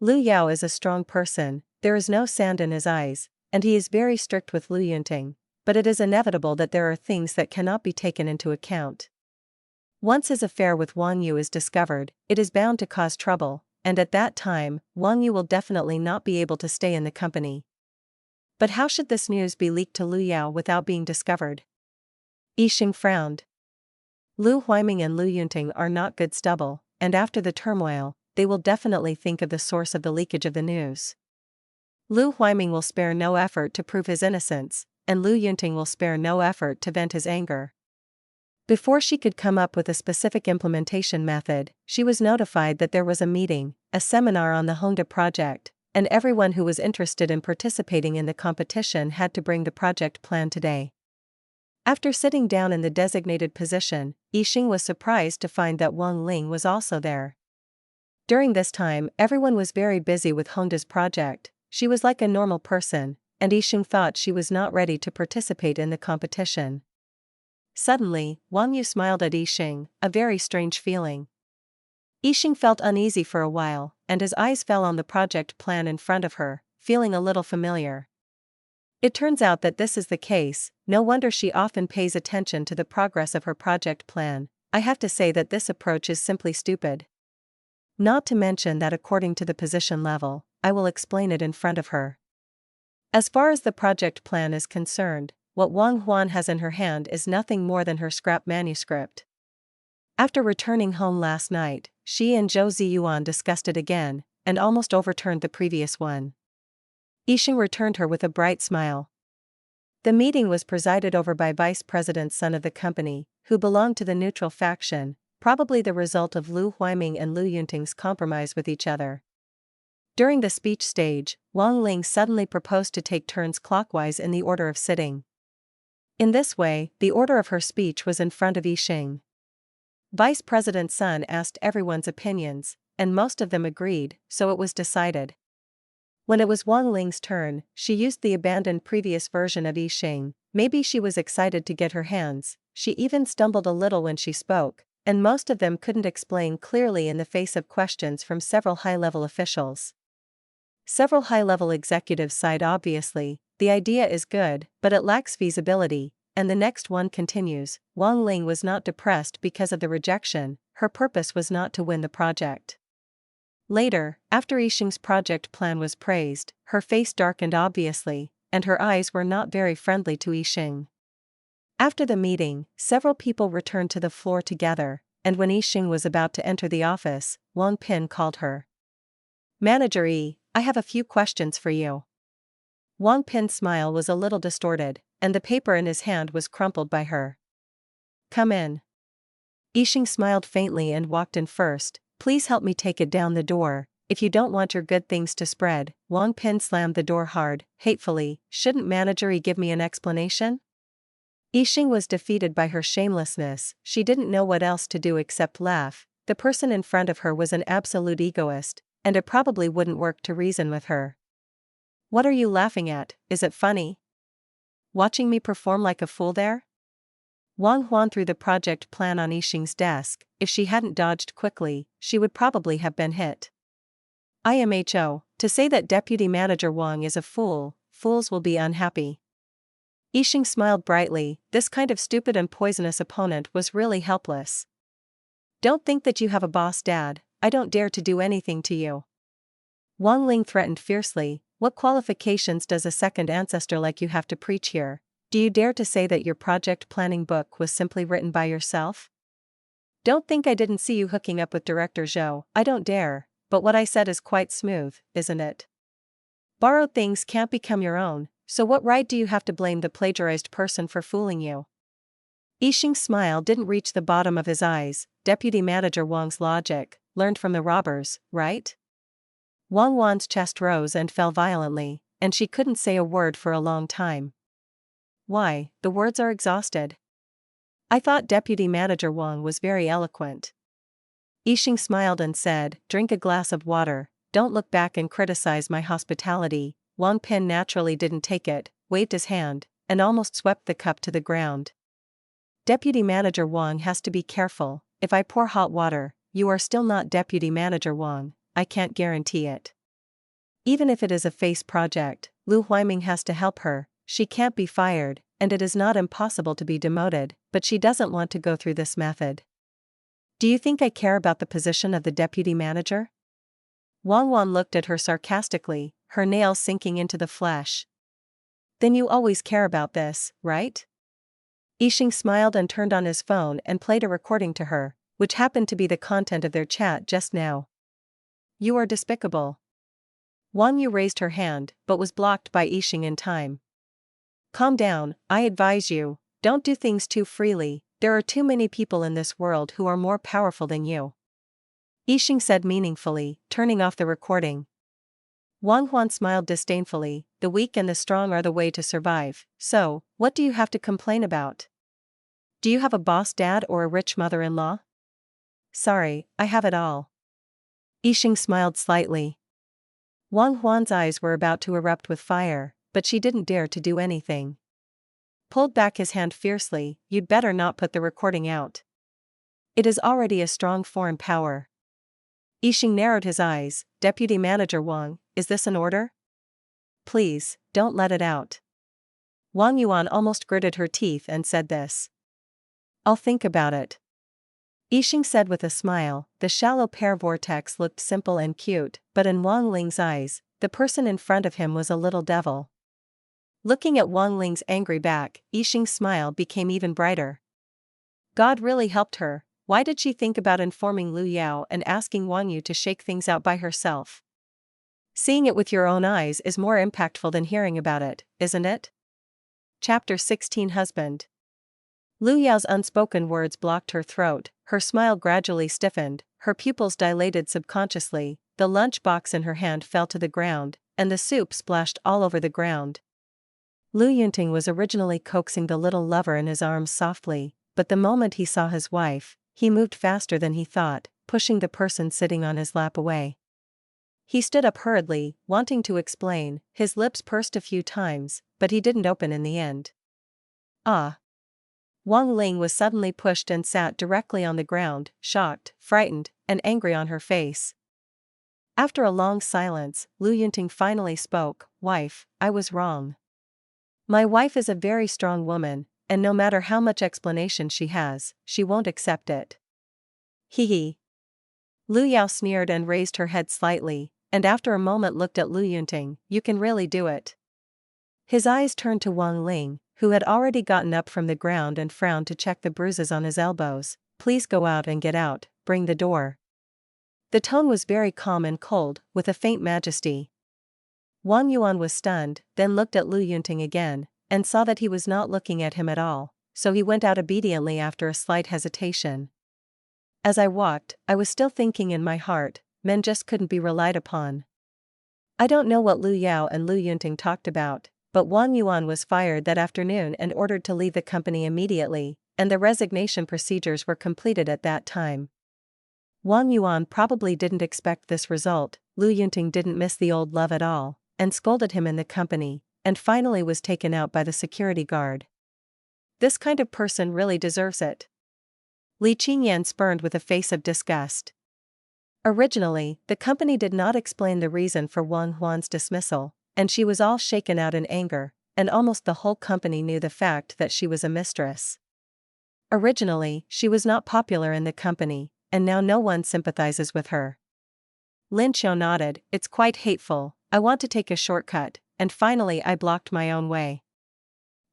Lu Yao is a strong person, there is no sand in his eyes, and he is very strict with Lu Yunting, but it is inevitable that there are things that cannot be taken into account. Once his affair with Wang Yu is discovered, it is bound to cause trouble, and at that time, Wang Yu will definitely not be able to stay in the company. But how should this news be leaked to Lu Yao without being discovered? Sheng frowned. Lu Huiming and Lu Yunting are not good stubble, and after the turmoil, they will definitely think of the source of the leakage of the news. Lu Huiming will spare no effort to prove his innocence, and Lu Yunting will spare no effort to vent his anger. Before she could come up with a specific implementation method, she was notified that there was a meeting, a seminar on the Honda project, and everyone who was interested in participating in the competition had to bring the project plan today. After sitting down in the designated position, Sheng was surprised to find that Wang Ling was also there. During this time, everyone was very busy with Honda's project. She was like a normal person, and Sheng thought she was not ready to participate in the competition. Suddenly, Wang Yu smiled at Sheng, a very strange feeling. Sheng felt uneasy for a while, and his eyes fell on the project plan in front of her, feeling a little familiar. It turns out that this is the case, no wonder she often pays attention to the progress of her project plan. I have to say that this approach is simply stupid. Not to mention that according to the position level, I will explain it in front of her. As far as the project plan is concerned, what Wang Huan has in her hand is nothing more than her scrap manuscript. After returning home last night, she and Zhou Ziyuan discussed it again, and almost overturned the previous one. Sheng returned her with a bright smile. The meeting was presided over by Vice President's son of the company, who belonged to the neutral faction, probably the result of Lu Huiming and Lu Yunting's compromise with each other. During the speech stage, Wang Ling suddenly proposed to take turns clockwise in the order of sitting. In this way, the order of her speech was in front of Sheng. Vice President Sun asked everyone's opinions, and most of them agreed, so it was decided. When it was Wang Ling's turn, she used the abandoned previous version of Sheng. Maybe she was excited to get her hands, she even stumbled a little when she spoke, and most of them couldn't explain clearly in the face of questions from several high-level officials. Several high-level executives sighed obviously, the idea is good, but it lacks feasibility, and the next one continues, Wang Ling was not depressed because of the rejection, her purpose was not to win the project. Later, after Sheng's project plan was praised, her face darkened obviously, and her eyes were not very friendly to Sheng. After the meeting, several people returned to the floor together, and when Sheng was about to enter the office, Wang Pin called her. Manager I have a few questions for you. Wang Pin's smile was a little distorted, and the paper in his hand was crumpled by her. Come in. Yixing smiled faintly and walked in first. Please help me take it down the door. If you don't want your good things to spread. Wang Pin slammed the door hard, hatefully. Shouldn't manager give me an explanation? Yixing was defeated by her shamelessness. She didn't know what else to do except laugh. The person in front of her was an absolute egoist, and it probably wouldn't work to reason with her. What are you laughing at? Is it funny? Watching me perform like a fool there? Wang Huan threw the project plan on Yixing's desk. If she hadn't dodged quickly, she would probably have been hit. IMHO, to say that Deputy Manager Wang is a fool, fools will be unhappy. Yixing smiled brightly. This kind of stupid and poisonous opponent was really helpless. Don't think that you have a boss, Dad. I don't dare to do anything to you. Wang Ling threatened fiercely. What qualifications does a second ancestor like you have to preach here? Do you dare to say that your project planning book was simply written by yourself? Don't think I didn't see you hooking up with Director Zhou. I don't dare, but what I said is quite smooth, isn't it? Borrowed things can't become your own, so what right do you have to blame the plagiarized person for fooling you? Yixing's smile didn't reach the bottom of his eyes. Deputy Manager Wang's logic, learned from the robbers, right? Wang Wan's chest rose and fell violently, and she couldn't say a word for a long time. Why, the words are exhausted. I thought Deputy Manager Wang was very eloquent. Yixing smiled and said, drink a glass of water, don't look back and criticize my hospitality. Wang Pin naturally didn't take it, waved his hand, and almost swept the cup to the ground. Deputy Manager Wang has to be careful. If I pour hot water, you are still not Deputy Manager Wang, I can't guarantee it. Even if it is a face project, Lu Huiming has to help her, she can't be fired, and it is not impossible to be demoted, but she doesn't want to go through this method. Do you think I care about the position of the deputy manager? Wang Wan looked at her sarcastically, her nails sinking into the flesh. Then you always care about this, right? Yixing smiled and turned on his phone and played a recording to her, which happened to be the content of their chat just now. You are despicable. Wang Yu raised her hand, but was blocked by Yixing in time. Calm down, I advise you, don't do things too freely, there are too many people in this world who are more powerful than you. Yixing said meaningfully, turning off the recording. Wang Huan smiled disdainfully, the weak and the strong are the way to survive, so, what do you have to complain about? Do you have a boss dad or a rich mother-in-law? Sorry, I have it all. Yixing smiled slightly. Wang Huan's eyes were about to erupt with fire, but she didn't dare to do anything. Pulled back his hand fiercely, you'd better not put the recording out. It is already a strong foreign power. Yixing narrowed his eyes, Deputy Manager Wang, is this an order? Please, don't let it out. Wang Yuan almost gritted her teeth and said this. I'll think about it. Yixing said with a smile, the shallow pear vortex looked simple and cute, but in Wang Ling's eyes, the person in front of him was a little devil. Looking at Wang Ling's angry back, Yixing's smile became even brighter. God really helped her. Why did she think about informing Lu Yao and asking Wang Yu to shake things out by herself? Seeing it with your own eyes is more impactful than hearing about it, isn't it? Chapter 16 Husband. Lu Yao's unspoken words blocked her throat, her smile gradually stiffened, her pupils dilated subconsciously, the lunch box in her hand fell to the ground, and the soup splashed all over the ground. Lu Yunting was originally coaxing the little lover in his arms softly, but the moment he saw his wife, he moved faster than he thought, pushing the person sitting on his lap away. He stood up hurriedly, wanting to explain, his lips pursed a few times, but he didn't open in the end. Ah! Wang Ling was suddenly pushed and sat directly on the ground, shocked, frightened, and angry on her face. After a long silence, Lu Yunting finally spoke, Wife, I was wrong. My wife is a very strong woman, and no matter how much explanation she has, she won't accept it. Hee hee. Lu Yao sneered and raised her head slightly, and after a moment looked at Lu Yunting, you can really do it. His eyes turned to Wang Ling, who had already gotten up from the ground and frowned to check the bruises on his elbows. Please go out and get out, bring the door. The tone was very calm and cold, with a faint majesty. Wang Yuan was stunned, then looked at Lu Yunting again, and saw that he was not looking at him at all, so he went out obediently after a slight hesitation. As I walked, I was still thinking in my heart, men just couldn't be relied upon. I don't know what Lu Yao and Lu Yunting talked about, but Wang Yuan was fired that afternoon and ordered to leave the company immediately, and the resignation procedures were completed at that time. Wang Yuan probably didn't expect this result. Lu Yunting didn't miss the old love at all, and scolded him in the company, and finally was taken out by the security guard. This kind of person really deserves it. Li Qingyan spurned with a face of disgust. Originally, the company did not explain the reason for Wang Huan's dismissal, and she was all shaken out in anger, and almost the whole company knew the fact that she was a mistress. Originally, she was not popular in the company, and now no one sympathizes with her. Lin Qiao nodded, "It's quite hateful, I want to take a shortcut," and finally I blocked my own way.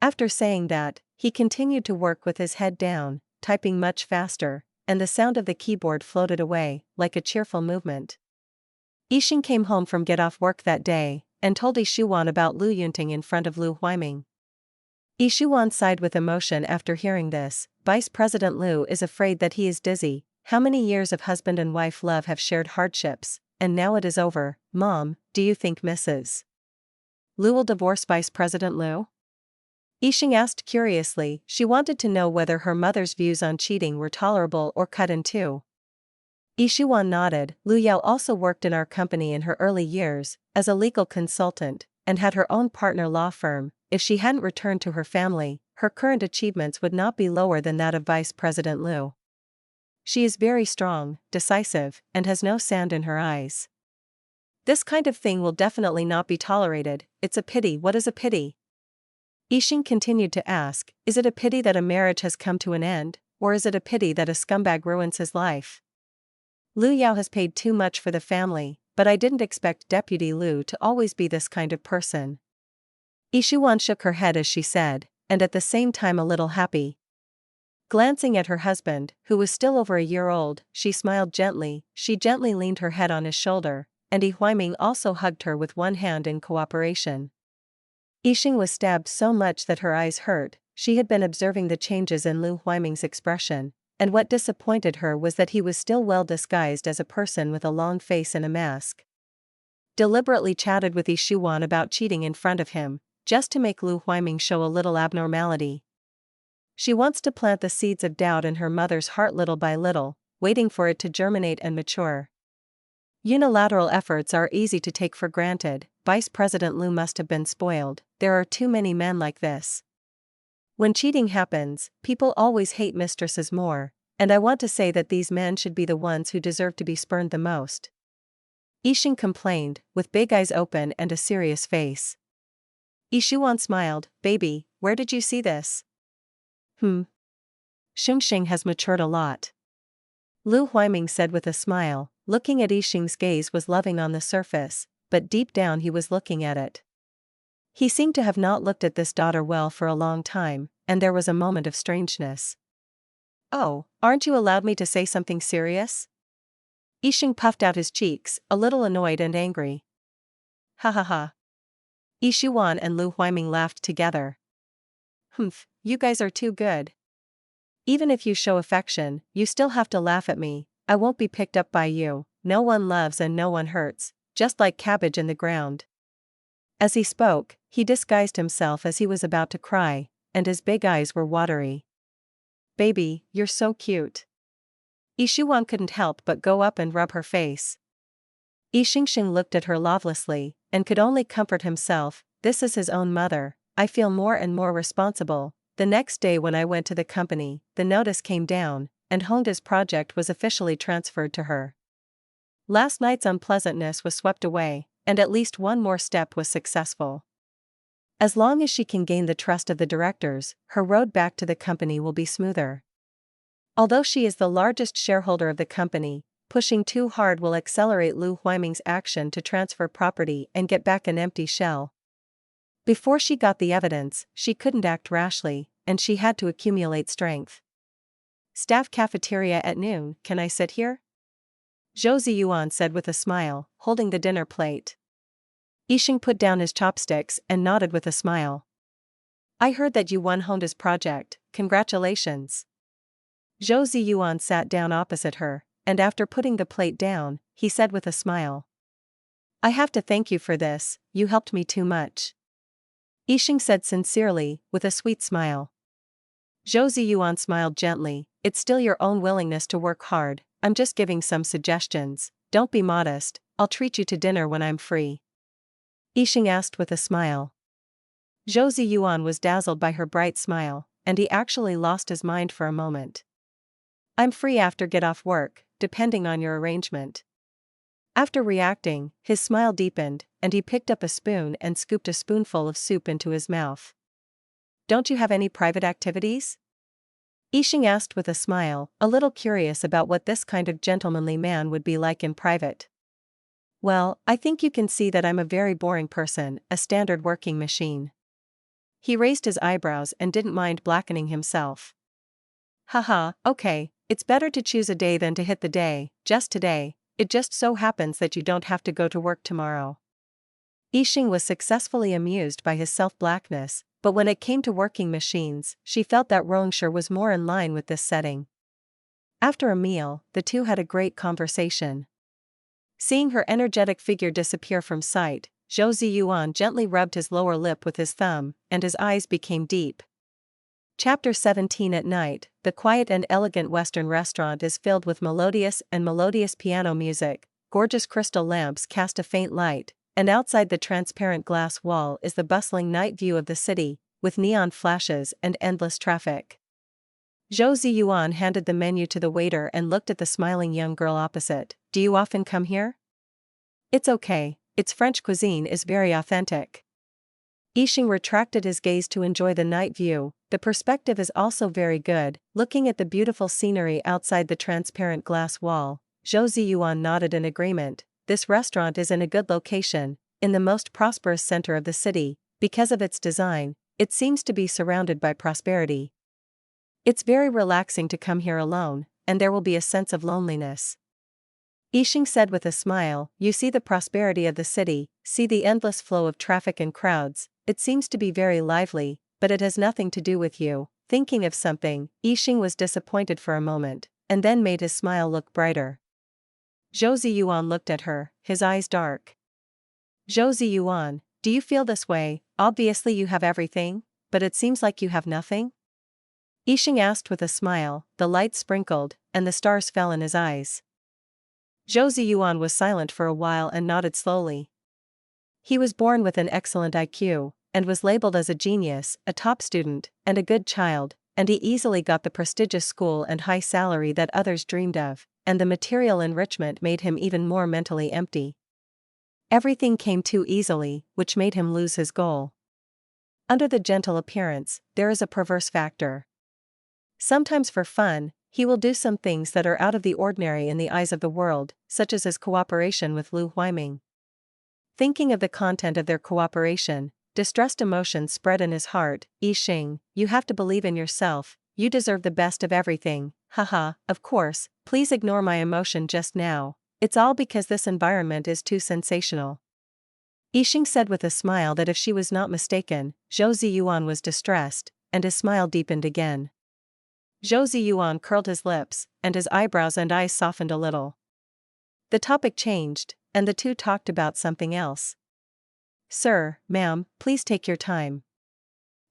After saying that, he continued to work with his head down, typing much faster, and the sound of the keyboard floated away, like a cheerful movement. Yixing came home from get-off work that day, and told Yishuan about Lu Yunting in front of Lu Huiming. Yishuan sighed with emotion after hearing this. Vice President Lu is afraid that he is dizzy. How many years of husband and wife love have shared hardships, and now it is over. Mom, do you think Mrs. Lu will divorce Vice President Lu? Yixing asked curiously. She wanted to know whether her mother's views on cheating were tolerable or cut in two. Yishuan nodded. Lu Yao also worked in our company in her early years, as a legal consultant, and had her own partner law firm. If she hadn't returned to her family, her current achievements would not be lower than that of Vice President Lu. She is very strong, decisive, and has no sand in her eyes. This kind of thing will definitely not be tolerated. It's a pity. What is a pity? Yixing continued to ask, is it a pity that a marriage has come to an end, or is it a pity that a scumbag ruins his life? Lu Yao has paid too much for the family, but I didn't expect Deputy Lu to always be this kind of person. Yishuan shook her head as she said, and at the same time a little happy. Glancing at her husband, who was still over a year old, she smiled gently. She gently leaned her head on his shoulder, and Yi Huiming also hugged her with one hand in cooperation. Yixing was stabbed so much that her eyes hurt. She had been observing the changes in Lu Huiming's expression, and what disappointed her was that he was still well disguised as a person with a long face and a mask. Deliberately chatted with Yishuan about cheating in front of him, just to make Lu Huiming show a little abnormality. She wants to plant the seeds of doubt in her mother's heart little by little, waiting for it to germinate and mature. Unilateral efforts are easy to take for granted. Vice President Lu must have been spoiled. There are too many men like this. When cheating happens, people always hate mistresses more, and I want to say that these men should be the ones who deserve to be spurned the most. Yixing complained, with big eyes open and a serious face. Yishuan smiled, baby, where did you see this? Sheng has matured a lot. Lu Huiming said with a smile. Looking at Yixing's gaze was loving on the surface, but deep down he was looking at it. He seemed to have not looked at this daughter well for a long time, and there was a moment of strangeness. Oh, aren't you allowed me to say something serious? Yixing puffed out his cheeks, a little annoyed and angry. Ha ha ha. Yishuan and Lu Huiming laughed together. You guys are too good. Even if you show affection, you still have to laugh at me. I won't be picked up by you. No one loves and no one hurts, just like cabbage in the ground. As he spoke, he disguised himself as he was about to cry, and his big eyes were watery. Baby, you're so cute. Yishuan couldn't help but go up and rub her face. Yixing looked at her lovelessly, and could only comfort himself. This is his own mother. I feel more and more responsible. The next day when I went to the company, the notice came down, and Hongda's project was officially transferred to her. Last night's unpleasantness was swept away, and at least one more step was successful. As long as she can gain the trust of the directors, her road back to the company will be smoother. Although she is the largest shareholder of the company, pushing too hard will accelerate Lu Huiming's action to transfer property and get back an empty shell. Before she got the evidence, she couldn't act rashly, and she had to accumulate strength. Staff cafeteria at noon, can I sit here? Zhou Ziyuan said with a smile, holding the dinner plate. Yixing put down his chopsticks and nodded with a smile. I heard that you won Honda's project, congratulations. Zhou Ziyuan sat down opposite her, and after putting the plate down, he said with a smile. I have to thank you for this, you helped me too much. Yixing said sincerely, with a sweet smile. Zhou Ziyuan smiled gently, it's still your own willingness to work hard, I'm just giving some suggestions, don't be modest, I'll treat you to dinner when I'm free. Yixing asked with a smile. Zhou Ziyuan was dazzled by her bright smile, and he actually lost his mind for a moment. I'm free after get off work, depending on your arrangement. After reacting, his smile deepened, and he picked up a spoon and scooped a spoonful of soup into his mouth. Don't you have any private activities? Yixing asked with a smile, a little curious about what this kind of gentlemanly man would be like in private. Well, I think you can see that I'm a very boring person, a standard working machine. He raised his eyebrows and didn't mind blackening himself. Haha, okay, it's better to choose a day than to hit the day, just today, it just so happens that you don't have to go to work tomorrow. Yixing was successfully amused by his self-blackness, but when it came to working machines, she felt that Rong Shi was more in line with this setting. After a meal, the two had a great conversation. Seeing her energetic figure disappear from sight, Zhou Ziyuan gently rubbed his lower lip with his thumb, and his eyes became deep. Chapter 17. At night, the quiet and elegant Western restaurant is filled with melodious piano music, gorgeous crystal lamps cast a faint light, and outside the transparent glass wall is the bustling night view of the city, with neon flashes and endless traffic. Zhou Ziyuan handed the menu to the waiter and looked at the smiling young girl opposite. Do you often come here? It's okay, its French cuisine is very authentic. Yixing retracted his gaze to enjoy the night view. The perspective is also very good. Looking at the beautiful scenery outside the transparent glass wall, Zhou Ziyuan nodded in agreement. This restaurant is in a good location, in the most prosperous center of the city. Because of its design, it seems to be surrounded by prosperity. It's very relaxing to come here alone, and there will be a sense of loneliness. Yixing said with a smile, you see the prosperity of the city, see the endless flow of traffic and crowds, it seems to be very lively, but it has nothing to do with you. Thinking of something, Yixing was disappointed for a moment, and then made his smile look brighter. Zhou Ziyuan looked at her, his eyes dark. Zhou Ziyuan, do you feel this way? Obviously you have everything, but it seems like you have nothing? Yixing asked with a smile, the light sprinkled, and the stars fell in his eyes. Zhou Ziyuan was silent for a while and nodded slowly. He was born with an excellent IQ, and was labeled as a genius, a top student, and a good child, and he easily got the prestigious school and high salary that others dreamed of, and the material enrichment made him even more mentally empty. Everything came too easily, which made him lose his goal. Under the gentle appearance, there is a perverse factor. Sometimes for fun, he will do some things that are out of the ordinary in the eyes of the world, such as his cooperation with Lu Huiming. Thinking of the content of their cooperation, distressed emotions spread in his heart. Yixing, you have to believe in yourself, you deserve the best of everything. Haha, of course, please ignore my emotion just now, it's all because this environment is too sensational. Yixing said with a smile that if she was not mistaken, Zhou Ziyuan was distressed, and his smile deepened again. Zhou Ziyuan curled his lips, and his eyebrows and eyes softened a little. The topic changed, and the two talked about something else. Sir, ma'am, please take your time.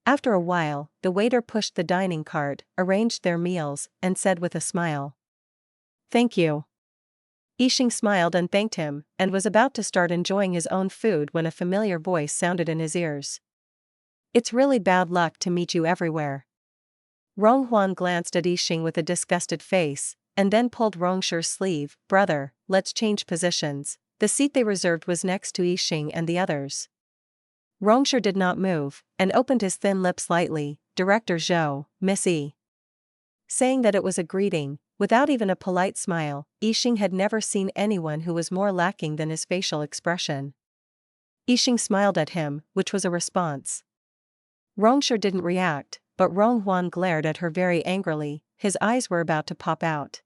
After a while, the waiter pushed the dining cart, arranged their meals, and said with a smile. Thank you. Yixing smiled and thanked him, and was about to start enjoying his own food when a familiar voice sounded in his ears. It's really bad luck to meet you everywhere. Rong Huan glanced at Yixing with a disgusted face, and then pulled Rong Shi's sleeve. Brother, let's change positions. The seat they reserved was next to Yixing and the others. Rong Shi did not move, and opened his thin lips slightly. Director Zhou, Miss E. Saying that it was a greeting, without even a polite smile. Yixing had never seen anyone who was more lacking than his facial expression. Yixing smiled at him, which was a response. Rong Shi didn't react, but Rong Huan glared at her very angrily, his eyes were about to pop out.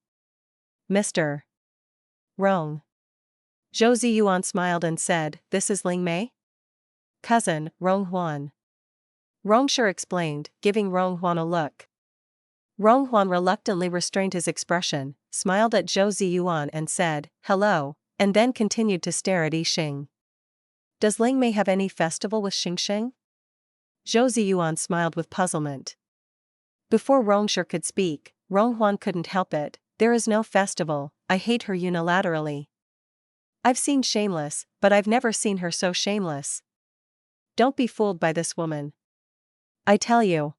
Mr. Rong. Zhou Ziyuan smiled and said, this is Ling Mei? Cousin, Rong Huan. Rong Shi explained, giving Rong Huan a look. Rong Huan reluctantly restrained his expression, smiled at Zhou Ziyuan and said, "Hello," and then continued to stare at Yixing. "Does Ling Mei have any festival with Sheng? Zhou Ziyuan smiled with puzzlement. Before Rong Shi could speak, Rong Huan couldn't help it. "There is no festival, I hate her unilaterally. I've seen shameless, but I've never seen her so shameless. Don't be fooled by this woman. I tell you."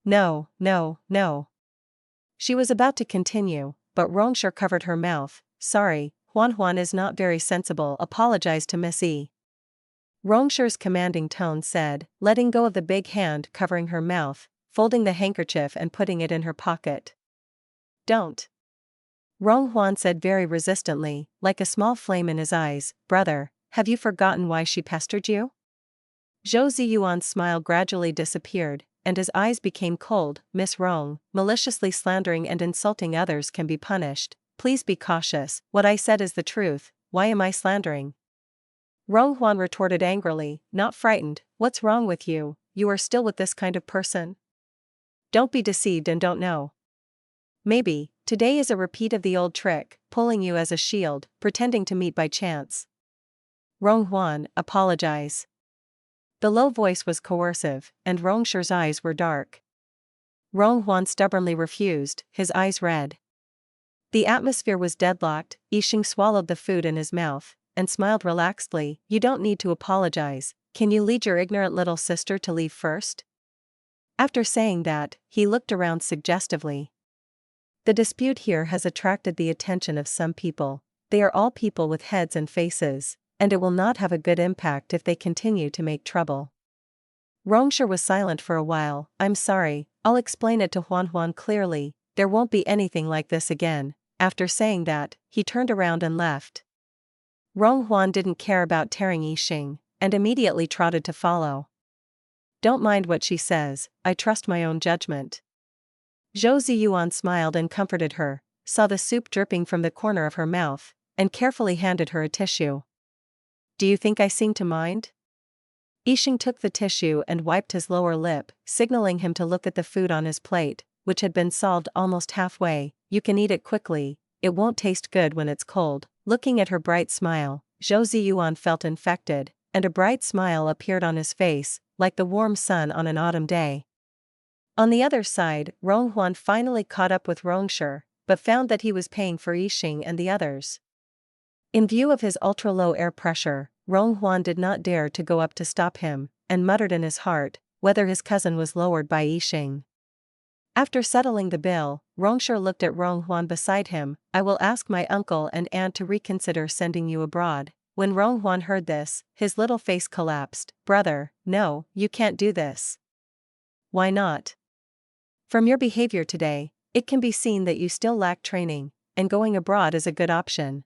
"No, no, no." She was about to continue, but Rong Shi covered her mouth. "Sorry, Huan is not very sensible, apologize to Miss E." Rong Shi's commanding tone said, letting go of the big hand covering her mouth, folding the handkerchief and putting it in her pocket. "Don't." Rong Huan said very resistantly, like a small flame in his eyes, "Brother, have you forgotten why she pestered you?" Zhou Ziyuan's smile gradually disappeared, and his eyes became cold. "Miss Rong, maliciously slandering and insulting others can be punished. Please be cautious, what I said is the truth, why am I slandering?" Rong Huan retorted angrily, not frightened, "What's wrong with you? You are still with this kind of person? Don't be deceived and don't know. Maybe, today is a repeat of the old trick, pulling you as a shield, pretending to meet by chance." "Rong Huan, apologize." The low voice was coercive, and Rong Shi's eyes were dark. Rong Huan stubbornly refused, his eyes red. The atmosphere was deadlocked. Yixing swallowed the food in his mouth, and smiled relaxedly. "You don't need to apologize, can you lead your ignorant little sister to leave first?" After saying that, he looked around suggestively. The dispute here has attracted the attention of some people. They are all people with heads and faces, and it will not have a good impact if they continue to make trouble. Rong Shi was silent for a while. "I'm sorry, I'll explain it to Huan clearly, there won't be anything like this again." After saying that, he turned around and left. Rong Huan didn't care about tearing Yixing, and immediately trotted to follow. "Don't mind what she says, I trust my own judgment." Zhou Ziyuan smiled and comforted her, saw the soup dripping from the corner of her mouth, and carefully handed her a tissue. "Do you think I seem to mind?" Yixing took the tissue and wiped his lower lip, signaling him to look at the food on his plate, which had been solved almost halfway. "You can eat it quickly, it won't taste good when it's cold." Looking at her bright smile, Zhou Ziyuan felt infected, and a bright smile appeared on his face, like the warm sun on an autumn day. On the other side, Rong Huan finally caught up with Rong Shi, but found that he was paying for Yixing and the others. In view of his ultra-low air pressure, Rong Huan did not dare to go up to stop him, and muttered in his heart, whether his cousin was lowered by Yixing. After settling the bill, Rong Shi looked at Rong Huan beside him. "I will ask my uncle and aunt to reconsider sending you abroad." When Rong Huan heard this, his little face collapsed. "Brother, no, you can't do this." "Why not?" "From your behavior today, it can be seen that you still lack training, and going abroad is a good option."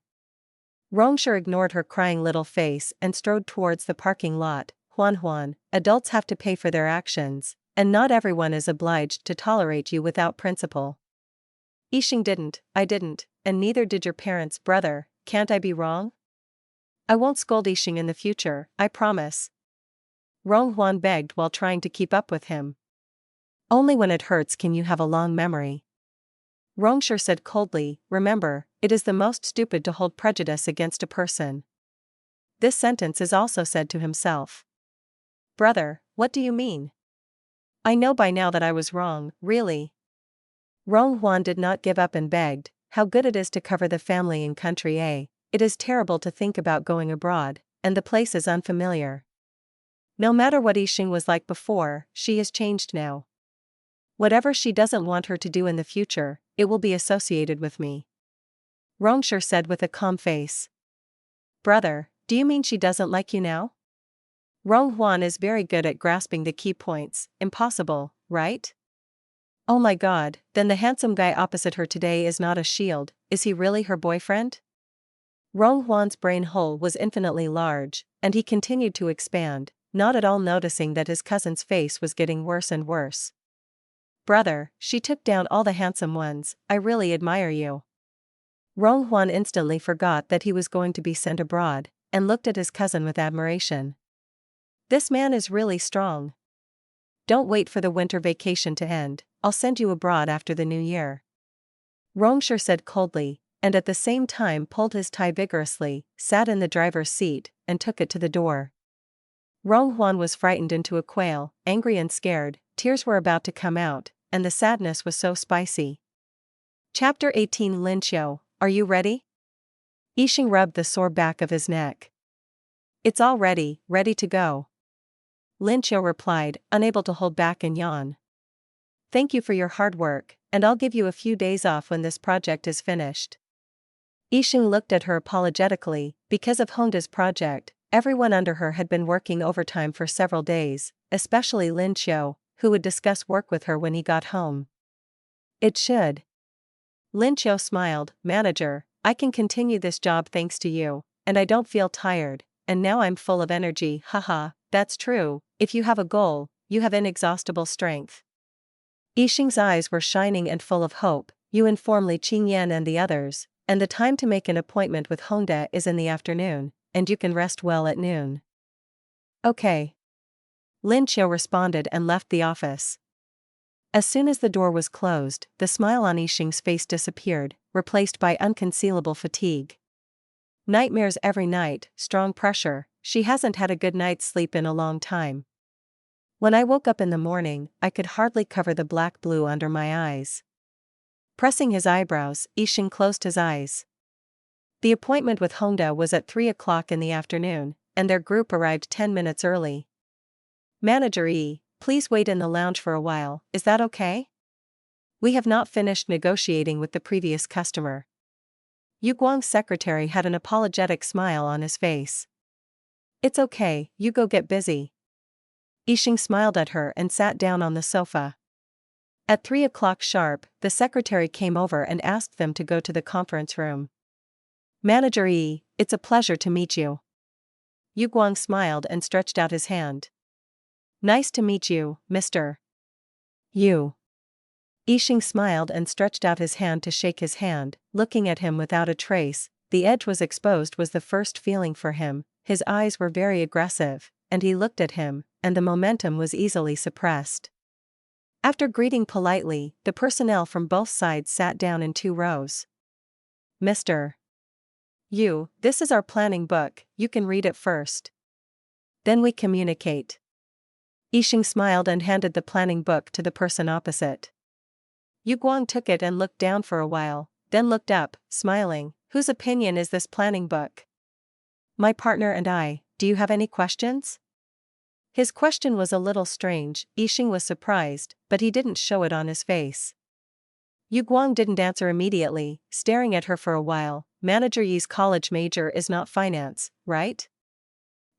Rong Shi ignored her crying little face and strode towards the parking lot. Huan, adults have to pay for their actions, and not everyone is obliged to tolerate you without principle." "Yixing didn't, I didn't, and neither did your parents, brother, can't I be wrong? I won't scold Yixing in the future, I promise." Rong Huan begged while trying to keep up with him. "Only when it hurts can you have a long memory." Rong Shi said coldly, "Remember, it is the most stupid to hold prejudice against a person." This sentence is also said to himself. "Brother, what do you mean? I know by now that I was wrong, really." Rong Huan did not give up and begged, "How good it is to cover the family in country A. It is terrible to think about going abroad, and the place is unfamiliar. No matter what Yixing was like before, she is changed now. Whatever she doesn't want her to do in the future, it will be associated with me." Rong Shi said with a calm face. "Brother, do you mean she doesn't like you now?" Rong Huan is very good at grasping the key points. "Impossible, right? Oh my god, then the handsome guy opposite her today is not a shield, is he really her boyfriend?" Rong Huan's brain hole was infinitely large, and he continued to expand, not at all noticing that his cousin's face was getting worse and worse. "Brother, she took down all the handsome ones, I really admire you." Rong Huan instantly forgot that he was going to be sent abroad, and looked at his cousin with admiration. This man is really strong. Don't wait for the winter vacation to end, I'll send you abroad after the new year. Rong Shi said coldly, and at the same time pulled his tie vigorously, sat in the driver's seat, and took it to the door. Rong Huan was frightened into a quail, angry and scared, tears were about to come out, and the sadness was so spicy. Chapter 18 Lin Xiu, are you ready? Sheng rubbed the sore back of his neck. It's all ready, ready to go. Lin Xiu replied, unable to hold back a yawn. Thank you for your hard work, and I'll give you a few days off when this project is finished. Sheng looked at her apologetically. Because of Hongda's project, everyone under her had been working overtime for several days, especially Lin Xiu, who would discuss work with her when he got home. It should. Lin Xiu smiled, Manager, I can continue this job thanks to you, and I don't feel tired, and now I'm full of energy, haha, that's true, if you have a goal, you have inexhaustible strength. Sheng's eyes were shining and full of hope. You inform Li Qingyan and the others, and the time to make an appointment with Hongda is in the afternoon, and you can rest well at noon. Okay. Lin Xiu responded and left the office. As soon as the door was closed, the smile on Sheng's face disappeared, replaced by unconcealable fatigue. Nightmares every night, strong pressure, she hasn't had a good night's sleep in a long time. When I woke up in the morning, I could hardly cover the black blue under my eyes. Pressing his eyebrows, Sheng closed his eyes. The appointment with Hongda was at 3 o'clock in the afternoon, and their group arrived 10 minutes early. Manager please wait in the lounge for a while, is that okay? We have not finished negotiating with the previous customer. Yu Guang's secretary had an apologetic smile on his face. It's okay, you go get busy. Sheng smiled at her and sat down on the sofa. At 3 o'clock sharp, the secretary came over and asked them to go to the conference room. Manager it's a pleasure to meet you. Yu Guang smiled and stretched out his hand. Nice to meet you, Mr. Yu. Sheng smiled and stretched out his hand to shake his hand, looking at him without a trace. The edge was exposed was the first feeling for him. His eyes were very aggressive, and he looked at him, and the momentum was easily suppressed. After greeting politely, the personnel from both sides sat down in 2 rows. Mr. Yu, this is our planning book, you can read it first. Then we communicate. Sheng smiled and handed the planning book to the person opposite. Yu Guang took it and looked down for a while, then looked up, smiling. Whose opinion is this planning book? My partner and I. Do you have any questions? His question was a little strange. Sheng was surprised, but he didn't show it on his face. Yu Guang didn't answer immediately, staring at her for a while. Manager Yi's college major is not finance, right?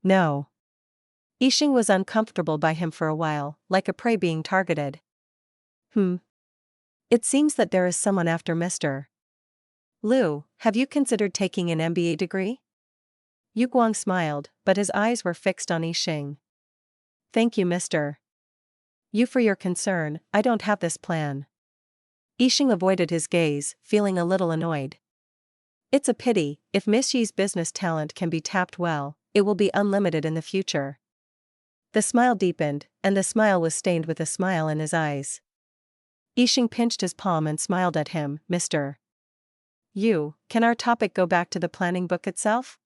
No. Sheng was uncomfortable by him for a while, like a prey being targeted. It seems that there is someone after Mr. Liu, have you considered taking an MBA degree? Yu Guang smiled, but his eyes were fixed on Sheng. Thank you, Mr. Yu, for your concern. I don't have this plan. Sheng avoided his gaze, feeling a little annoyed. It's a pity. If Miss Yi's business talent can be tapped well, it will be unlimited in the future. The smile deepened, and the smile was stained with a smile in his eyes. Sheng pinched his palm and smiled at him. Mr. Yu, can our topic go back to the planning book itself?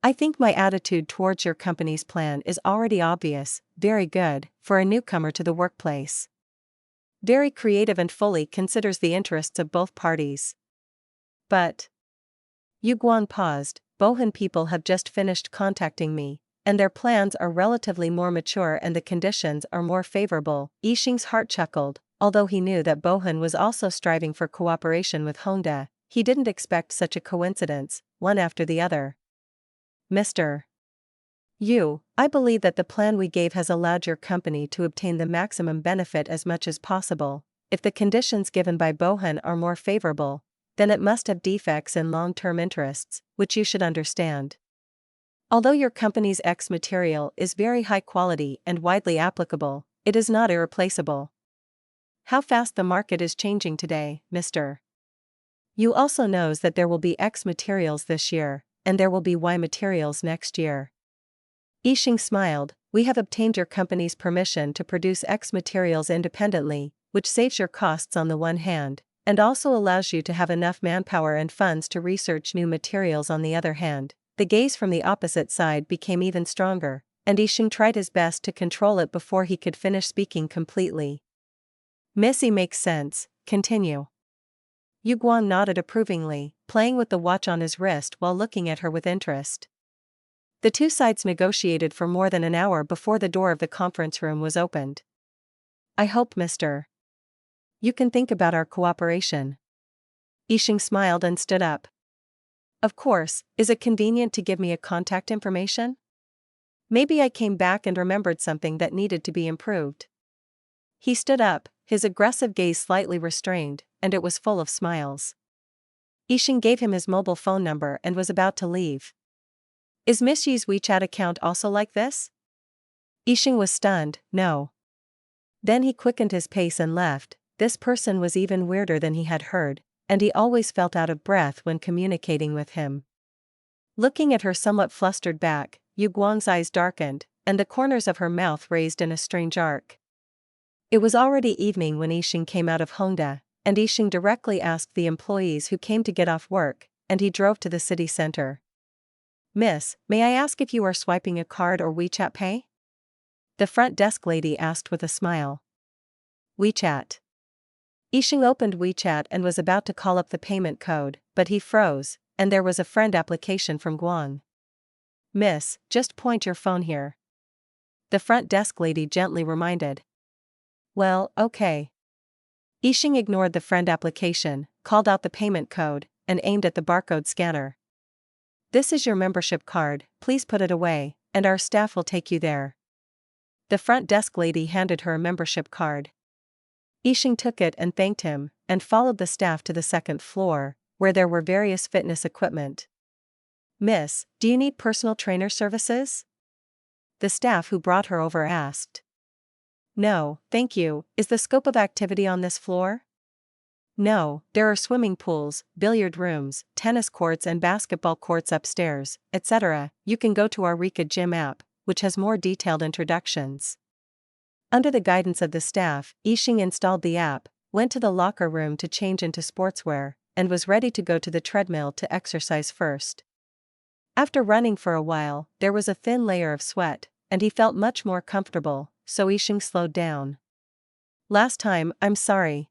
I think my attitude towards your company's plan is already obvious, very good, for a newcomer to the workplace. Very creative and fully considers the interests of both parties. But Yu Guang paused. Bohan people have just finished contacting me, and their plans are relatively more mature and the conditions are more favorable. Sheng's heart chuckled, although he knew that Bohan was also striving for cooperation with Hongda. He didn't expect such a coincidence, one after the other. Mr. Yu, I believe that the plan we gave has allowed your company to obtain the maximum benefit as much as possible. If the conditions given by Bohan are more favorable, then it must have defects in long-term interests, which you should understand. Although your company's X material is very high quality and widely applicable, it is not irreplaceable. How fast the market is changing today, Mr. Yu also knows that there will be X materials this year, and there will be Y materials next year. Sheng smiled. We have obtained your company's permission to produce X materials independently. which saves your costs on the one hand, and also allows you to have enough manpower and funds to research new materials on the other hand. The gaze from the opposite side became even stronger, and Sheng tried his best to control it before he could finish speaking completely. Missy makes sense, continue. Yu Guang nodded approvingly, playing with the watch on his wrist while looking at her with interest. The two sides negotiated for more than an hour before the door of the conference room was opened. I hope, Mr. You can think about our cooperation. Sheng smiled and stood up. Of course, is it convenient to give me a contact information? Maybe I came back and remembered something that needed to be improved. He stood up, his aggressive gaze slightly restrained, and it was full of smiles. Sheng gave him his mobile phone number and was about to leave. Is Miss Yi's WeChat account also like this? Sheng was stunned, no. Then he quickened his pace and left. This person was even weirder than he had heard, and he always felt out of breath when communicating with him. Looking at her somewhat flustered back, Yu Guang's eyes darkened, and the corners of her mouth raised in a strange arc. It was already evening when Sheng came out of Hongda, and Sheng directly asked the employees who came to get off work, and he drove to the city center. Miss, may I ask if you are swiping a card or WeChat Pay? The front desk lady asked with a smile. WeChat. Sheng opened WeChat and was about to call up the payment code, but he froze, and there was a friend application from Guang. Miss, just point your phone here. The front desk lady gently reminded. Well, okay. Sheng ignored the friend application, called out the payment code, and aimed at the barcode scanner. This is your membership card, please put it away, and our staff will take you there. The front desk lady handed her a membership card. Sheng took it and thanked him, and followed the staff to the second floor, where there were various fitness equipment. Miss, do you need personal trainer services? The staff who brought her over asked. No, thank you. Is the scope of activity on this floor? No, there are swimming pools, billiard rooms, tennis courts and basketball courts upstairs, etc. You can go to our Rika Gym app, which has more detailed introductions. Under the guidance of the staff, Sheng installed the app, went to the locker room to change into sportswear, and was ready to go to the treadmill to exercise first. After running for a while, there was a thin layer of sweat, and he felt much more comfortable, so Sheng slowed down. Last time, I'm sorry.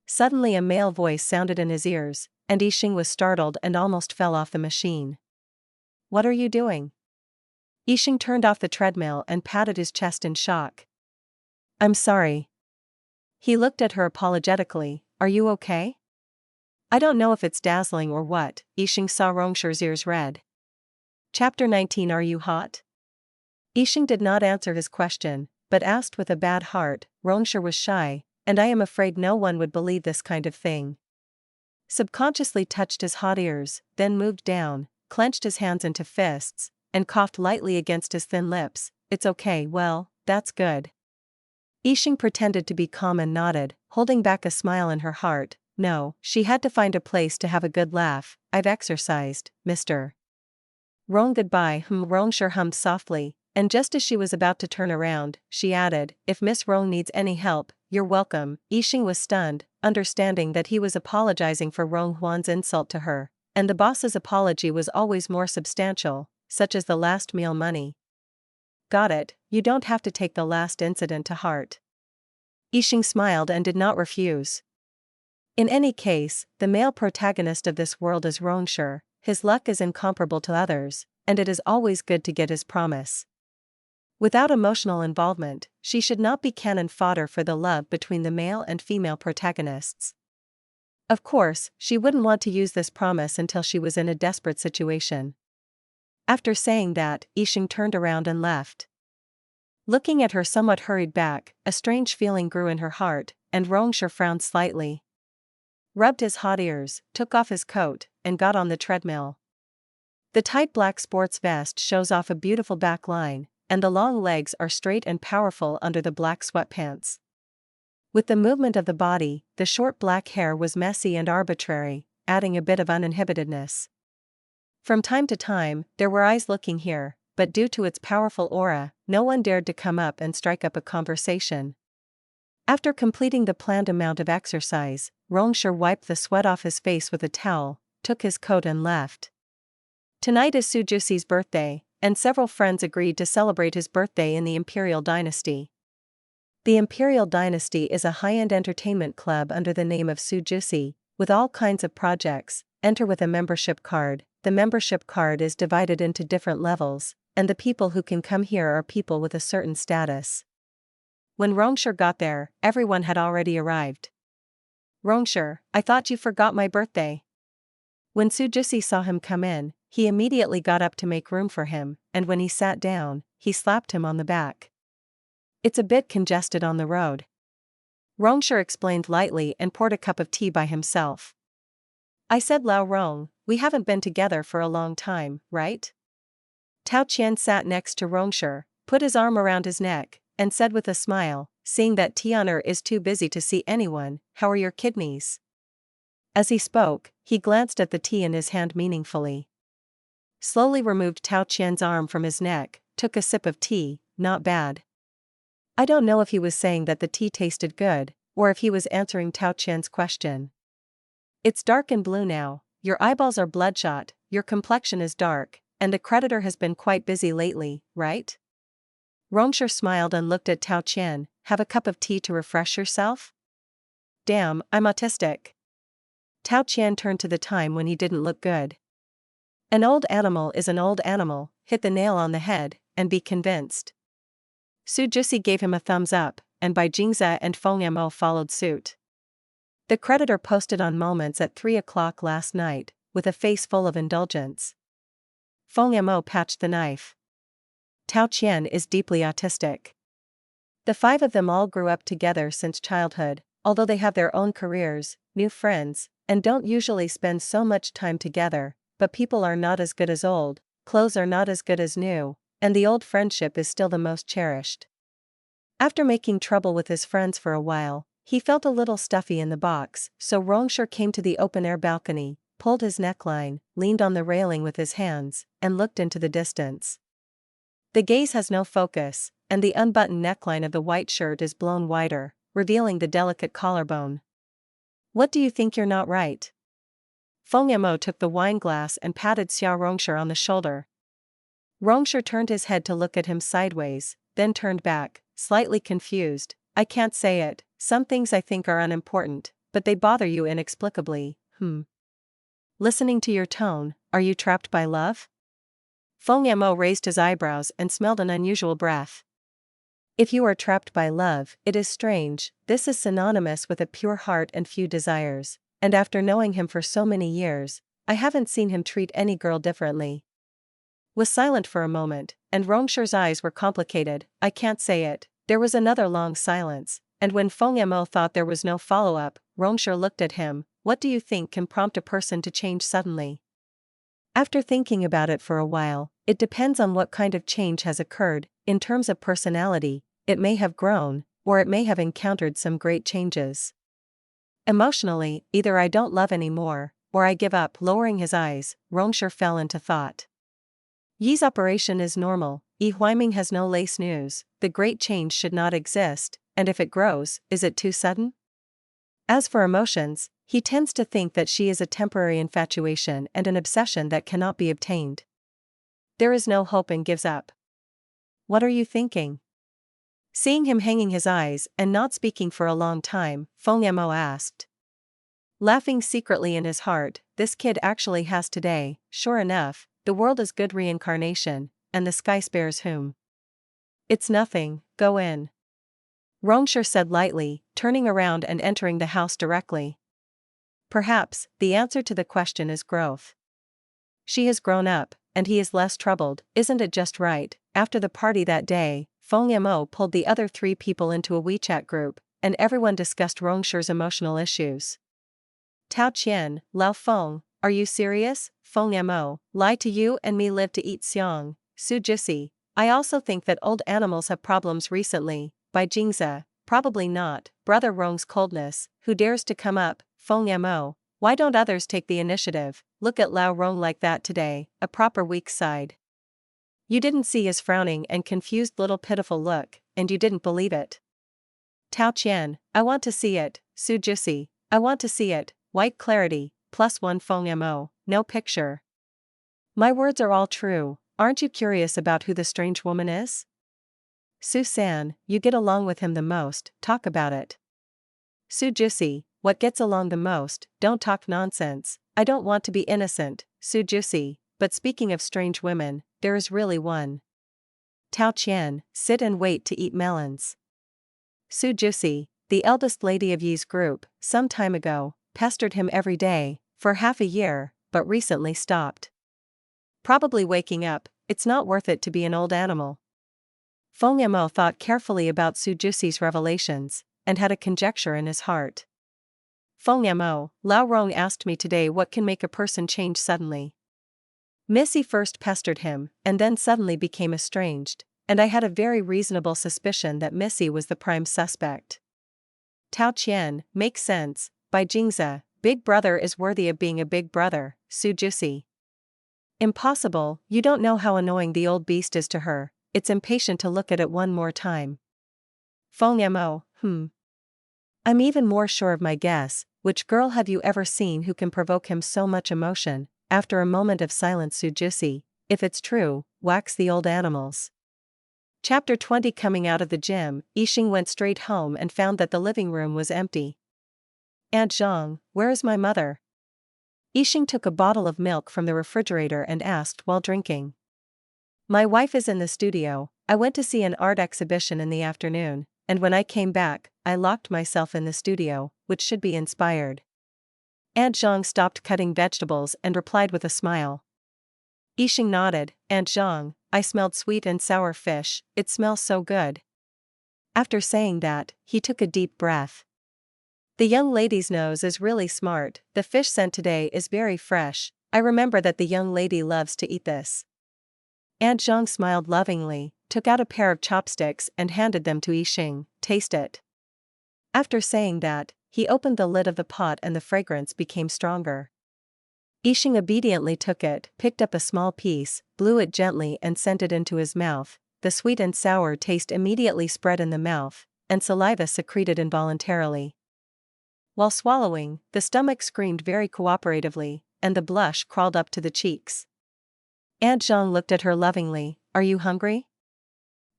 Suddenly a male voice sounded in his ears, and Sheng was startled and almost fell off the machine. What are you doing? Sheng turned off the treadmill and patted his chest in shock. I'm sorry. He looked at her apologetically. Are you okay? I don't know if it's dazzling or what. Sheng saw Rong Shi's ears red. Chapter 19. Are you hot? Sheng did not answer his question, but asked with a bad heart. Rong Shi was shy, and I am afraid no one would believe this kind of thing. Subconsciously touched his hot ears, then moved down, clenched his hands into fists, and coughed lightly against his thin lips. It's okay, well, that's good. Sheng pretended to be calm and nodded, holding back a smile in her heart. No, she had to find a place to have a good laugh. I've exercised, Mr. Rong. Goodbye. Rong Shi hummed softly, and just as she was about to turn around, she added, if Miss Rong needs any help, you're welcome. Sheng was stunned, understanding that he was apologizing for Rong Huan's insult to her, and the boss's apology was always more substantial, such as the last meal money. Got it, you don't have to take the last incident to heart. Sheng smiled and did not refuse. In any case, the male protagonist of this world is Rong Shi. His luck is incomparable to others, and it is always good to get his promise. Without emotional involvement, she should not be cannon fodder for the love between the male and female protagonists. Of course, she wouldn't want to use this promise until she was in a desperate situation. After saying that, Sheng turned around and left. Looking at her somewhat hurried back, a strange feeling grew in her heart, and Rong Shi frowned slightly. Rubbed his hot ears, took off his coat, and got on the treadmill. The tight black sports vest shows off a beautiful back line, and the long legs are straight and powerful under the black sweatpants. With the movement of the body, the short black hair was messy and arbitrary, adding a bit of uninhibitedness. From time to time, there were eyes looking here, but due to its powerful aura, no one dared to come up and strike up a conversation. After completing the planned amount of exercise, Rong Shi wiped the sweat off his face with a towel, took his coat and left. Tonight is Su Jusi's birthday, and several friends agreed to celebrate his birthday in the Imperial Dynasty. The Imperial Dynasty is a high-end entertainment club under the name of Su Jusi, with all kinds of projects. Enter with a membership card. The membership card is divided into different levels, and the people who can come here are people with a certain status. When Rong Shi got there, everyone had already arrived. "Rong Shi, I thought you forgot my birthday." When Su Jusi saw him come in, he immediately got up to make room for him, and when he sat down, he slapped him on the back. "It's a bit congested on the road." Rong Shi explained lightly and poured a cup of tea by himself. "I said Lao Rong, we haven't been together for a long time, right?" Tao Qian sat next to Rong Shi, put his arm around his neck, and said with a smile, seeing that Tianer is too busy to see anyone, "How are your kidneys?" As he spoke, he glanced at the tea in his hand meaningfully. Slowly removed Tao Qian's arm from his neck, took a sip of tea. "Not bad." I don't know if he was saying that the tea tasted good, or if he was answering Tao Qian's question. "It's dark and blue now, your eyeballs are bloodshot, your complexion is dark, and the creditor has been quite busy lately, right?" Rong Shi smiled and looked at Tao Qian. "Have a cup of tea to refresh yourself?" "Damn, I'm autistic." Tao Qian turned to the time when he didn't look good. "An old animal is an old animal, hit the nail on the head, and be convinced." Su Jusi gave him a thumbs up, and Bai Jingze and Feng Yamo followed suit. The creditor posted on Moments at 3 o'clock last night, with a face full of indulgence. Feng Yamo patched the knife. Tao Qian is deeply autistic. The five of them all grew up together since childhood, although they have their own careers, new friends, and don't usually spend so much time together, but people are not as good as old, clothes are not as good as new, and the old friendship is still the most cherished. After making trouble with his friends for a while, he felt a little stuffy in the box, so Rong Shi came to the open-air balcony, pulled his neckline, leaned on the railing with his hands, and looked into the distance. The gaze has no focus, and the unbuttoned neckline of the white shirt is blown wider, revealing the delicate collarbone. "What do you think you're not right?" Feng Yamo took the wine glass and patted Xiao Rongshi on the shoulder. Rongshi turned his head to look at him sideways, then turned back, slightly confused. "I can't say it, some things I think are unimportant, but they bother you inexplicably, Listening to your tone, are you trapped by love?" Feng Yamo raised his eyebrows and smelled an unusual breath. "If you are trapped by love, it is strange. This is synonymous with a pure heart and few desires, and after knowing him for so many years, I haven't seen him treat any girl differently." Was silent for a moment, and Rongshi's eyes were complicated. "I can't say it." There was another long silence, and when Feng Yamo thought there was no follow-up, Rongshi looked at him. "What do you think can prompt a person to change suddenly?" After thinking about it for a while, "It depends on what kind of change has occurred. In terms of personality, it may have grown, or it may have encountered some great changes. Emotionally, either I don't love anymore, or I give up." Lowering his eyes, Rongshi fell into thought. "Yi's operation is normal, Yi Huiming has no lace news, the great change should not exist, and if it grows, is it too sudden?" As for emotions, he tends to think that she is a temporary infatuation and an obsession that cannot be obtained. There is no hope and gives up. "What are you thinking?" Seeing him hanging his eyes and not speaking for a long time, Feng Yamo asked. Laughing secretly in his heart, this kid actually has today, sure enough, the world is good reincarnation, and the sky spares whom. "It's nothing, go in." Rongshi said lightly, turning around and entering the house directly. Perhaps, the answer to the question is growth. She has grown up, and he is less troubled. Isn't it just right? After the party that day, Feng Yamo pulled the other 3 people into a WeChat group, and everyone discussed Rongshi's emotional issues. Tao Qian, Lao Feng, are you serious? Feng Yamo, lie to you and me live to eat Xiang. Su Jusi, I also think that old animals have problems recently. Bai Jingze, probably not. Brother Rong's coldness, who dares to come up? Feng Yamo, why don't others take the initiative? Look at Lao Rong like that today, a proper weak side. You didn't see his frowning and confused little pitiful look, and you didn't believe it. Tao Qian, I want to see it. Su Jusi, I want to see it. White clarity, +1 Feng Mo, no picture. My words are all true, aren't you curious about who the strange woman is? Su San, you get along with him the most, talk about it. Su Jusi, what gets along the most, don't talk nonsense, I don't want to be innocent, Su Jusi, but speaking of strange women, there is really one. Tao Qian, sit and wait to eat melons. Su Jusi, the eldest lady of Yi's group, some time ago, pestered him every day, for half a year, but recently stopped. Probably waking up, it's not worth it to be an old animal. Feng Yamo thought carefully about Su Jusi's revelations, and had a conjecture in his heart. Feng Yamo, Lao Rong asked me today what can make a person change suddenly. Missy first pestered him, and then suddenly became estranged, and I had a very reasonable suspicion that Missy was the prime suspect. Tao Qian, makes sense, by Jingza, Big Brother is worthy of being a big brother, Su Jusi. Impossible, you don't know how annoying the old beast is to her, it's impatient to look at it one more time. Feng Yamo, I'm even more sure of my guess, which girl have you ever seen who can provoke him so much emotion? After a moment of silence Su Jusi, if it's true, wax the old animals. Chapter 20. Coming out of the gym, Yixing went straight home and found that the living room was empty. Aunt Zhang, where is my mother? Yixing took a bottle of milk from the refrigerator and asked while drinking. My wife is in the studio, I went to see an art exhibition in the afternoon, and when I came back, I locked myself in the studio, which should be inspired. Aunt Zhang stopped cutting vegetables and replied with a smile. Yixing nodded, Aunt Zhang, I smelled sweet and sour fish, it smells so good. After saying that, he took a deep breath. The young lady's nose is really smart, the fish sent today is very fresh, I remember that the young lady loves to eat this. Aunt Zhang smiled lovingly, took out a pair of chopsticks and handed them to Yixing, taste it. After saying that, he opened the lid of the pot and the fragrance became stronger. Yixing obediently took it, picked up a small piece, blew it gently and sent it into his mouth. The sweet and sour taste immediately spread in the mouth, and saliva secreted involuntarily. While swallowing, the stomach screamed very cooperatively, and the blush crawled up to the cheeks. Aunt Zhang looked at her lovingly, are you hungry?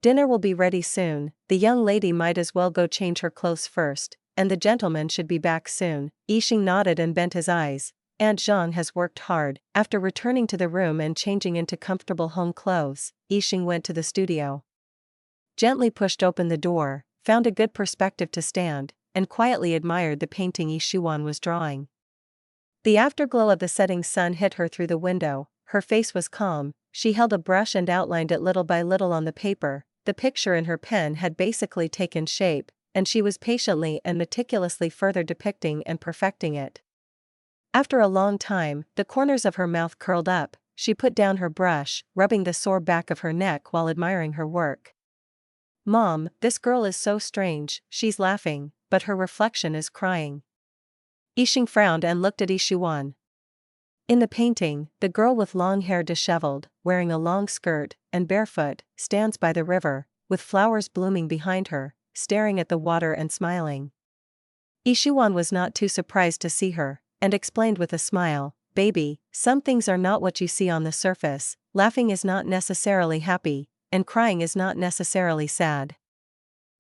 Dinner will be ready soon, the young lady might as well go change her clothes first, and the gentleman should be back soon. Yixing nodded and bent his eyes. Aunt Zhang has worked hard. After returning to the room and changing into comfortable home clothes, Yixing went to the studio. Gently pushed open the door, found a good perspective to stand, and quietly admired the painting Yishuan was drawing. The afterglow of the setting sun hit her through the window, her face was calm, she held a brush and outlined it little by little on the paper. The picture in her pen had basically taken shape, and she was patiently and meticulously further depicting and perfecting it. After a long time, the corners of her mouth curled up, she put down her brush, rubbing the sore back of her neck while admiring her work. Mom, this girl is so strange, she's laughing, but her reflection is crying. Yixing frowned and looked at Yishuan. In the painting, the girl with long hair disheveled, wearing a long skirt, and barefoot, stands by the river, with flowers blooming behind her, staring at the water and smiling. Yishuan was not too surprised to see her, and explained with a smile, baby, some things are not what you see on the surface, laughing is not necessarily happy, and crying is not necessarily sad.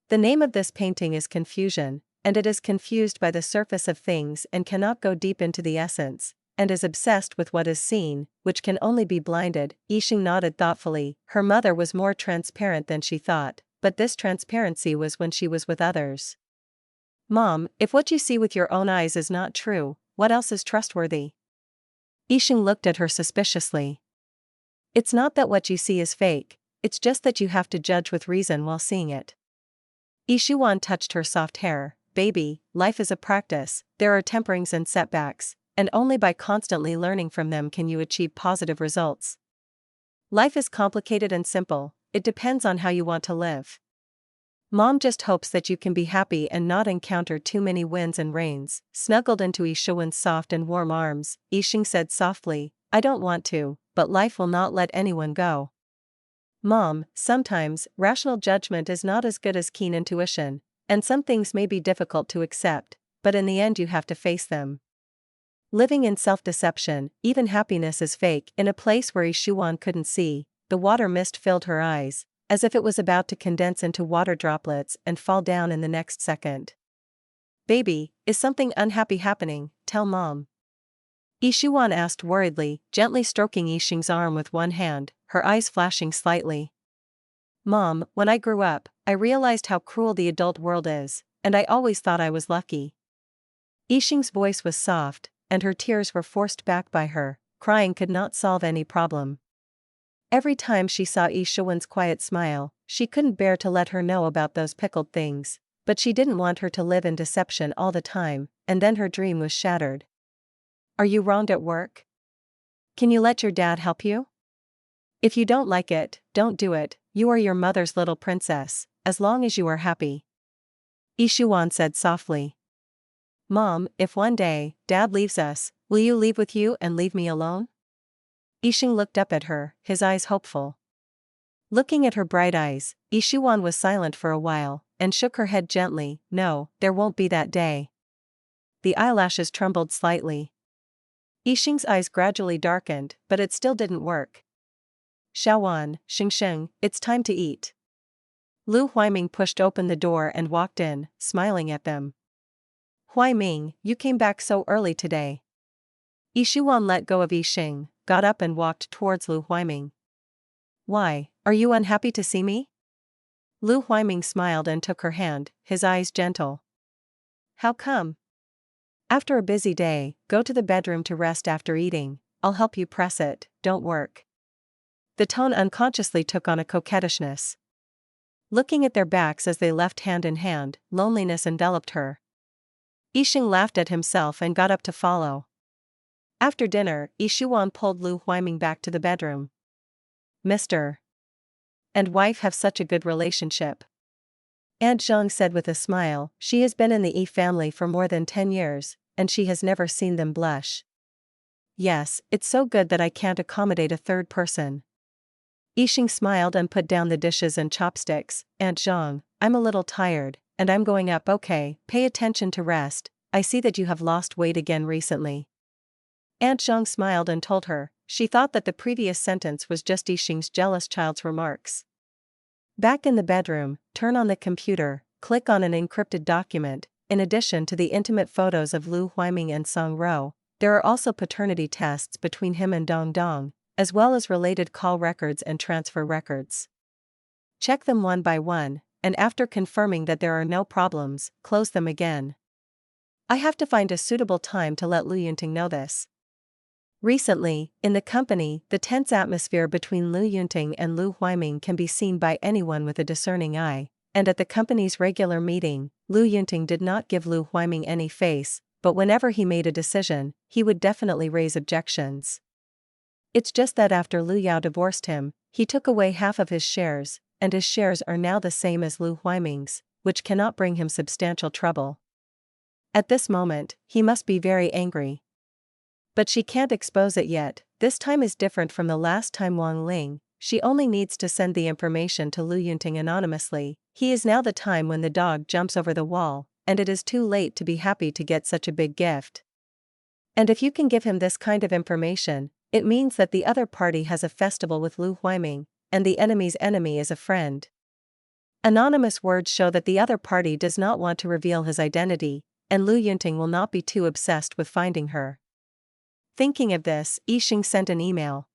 The name of this painting is confusion, and it is confused by the surface of things and cannot go deep into the essence, and is obsessed with what is seen, which can only be blinded. Yixing nodded thoughtfully, her mother was more transparent than she thought, but this transparency was when she was with others. Mom, if what you see with your own eyes is not true, what else is trustworthy? Yixing looked at her suspiciously. It's not that what you see is fake, it's just that you have to judge with reason while seeing it. Yishuan touched her soft hair, baby, life is a practice, there are temperings and setbacks, and only by constantly learning from them can you achieve positive results. Life is complicated and simple, it depends on how you want to live. Mom just hopes that you can be happy and not encounter too many winds and rains. Snuggled into Yishuan's soft and warm arms, Yixing said softly, I don't want to, but life will not let anyone go. Mom, sometimes, rational judgment is not as good as keen intuition, And some things may be difficult to accept, but in the end you have to face them. Living in self-deception, even happiness is fake. In a place where Ishuan couldn't see, the water mist filled her eyes, as if it was about to condense into water droplets and fall down in the next second. Baby, is something unhappy happening? Tell mom. Ishuan asked worriedly, gently stroking Yixing's arm with one hand, her eyes flashing slightly. Mom, when I grew up, I realized how cruel the adult world is, and I always thought I was lucky. Yixing's voice was soft, and her tears were forced back by her. Crying could not solve any problem. Every time she saw Ishuan's quiet smile, she couldn't bear to let her know about those pickled things, but she didn't want her to live in deception all the time, and then her dream was shattered. Are you wronged at work? Can you let your dad help you? If you don't like it, don't do it. You are your mother's little princess, as long as you are happy. Ishuan said softly. Mom, if one day, Dad leaves us, will you leave with you and leave me alone? Yixing looked up at her, his eyes hopeful. Looking at her bright eyes, Ishuan was silent for a while, and shook her head gently. No, there won't be that day. The eyelashes trembled slightly. Yixing's eyes gradually darkened, but it still didn't work. Shaowan, Sheng, it's time to eat. Lu Huaiming pushed open the door and walked in, smiling at them. Huaiming, you came back so early today. Ishuan let go of Yixing, got up and walked towards Lu Huaiming. Why, are you unhappy to see me? Lu Huaiming smiled and took her hand, his eyes gentle. How come? After a busy day, go to the bedroom to rest after eating. I'll help you press it, don't work. The tone unconsciously took on a coquettishness. Looking at their backs as they left hand in hand, loneliness enveloped her. Yixing laughed at himself and got up to follow. After dinner, Ishuan pulled Lu Huaiming back to the bedroom. Mr. and wife have such a good relationship. Aunt Zhang said with a smile, she has been in the Yi family for more than 10 years, and she has never seen them blush. Yes, it's so good that I can't accommodate a third person. Yixing smiled and put down the dishes and chopsticks. Aunt Zhang, I'm a little tired, and I'm going up. Okay, pay attention to rest. I see that you have lost weight again recently. Aunt Zhang smiled and told her, she thought that the previous sentence was just Yixing's jealous child's remarks. Back in the bedroom, turn on the computer, click on an encrypted document. In addition to the intimate photos of Lu Huaiming and Song Ro, there are also paternity tests between him and Dong Dong, as well as related call records and transfer records. Check them one by one, and after confirming that there are no problems, close them again. I have to find a suitable time to let Lu Yunting know this. Recently, in the company, the tense atmosphere between Lu Yunting and Lu Huaiming can be seen by anyone with a discerning eye, and at the company's regular meeting, Lu Yunting did not give Lu Huaiming any face, but whenever he made a decision, he would definitely raise objections. It's just that after Lu Yao divorced him, he took away half of his shares, and his shares are now the same as Lu Huaiming's, which cannot bring him substantial trouble. At this moment, he must be very angry. But she can't expose it yet. This time is different from the last time. Wang Ling, she only needs to send the information to Lu Yunting anonymously. He is now the time when the dog jumps over the wall, and it is too late to be happy to get such a big gift. And if you can give him this kind of information, it means that the other party has a festival with Lu Huaiming, and the enemy's enemy is a friend. Anonymous words show that the other party does not want to reveal his identity, and Lu Yunting will not be too obsessed with finding her. Thinking of this, Yixing sent an email.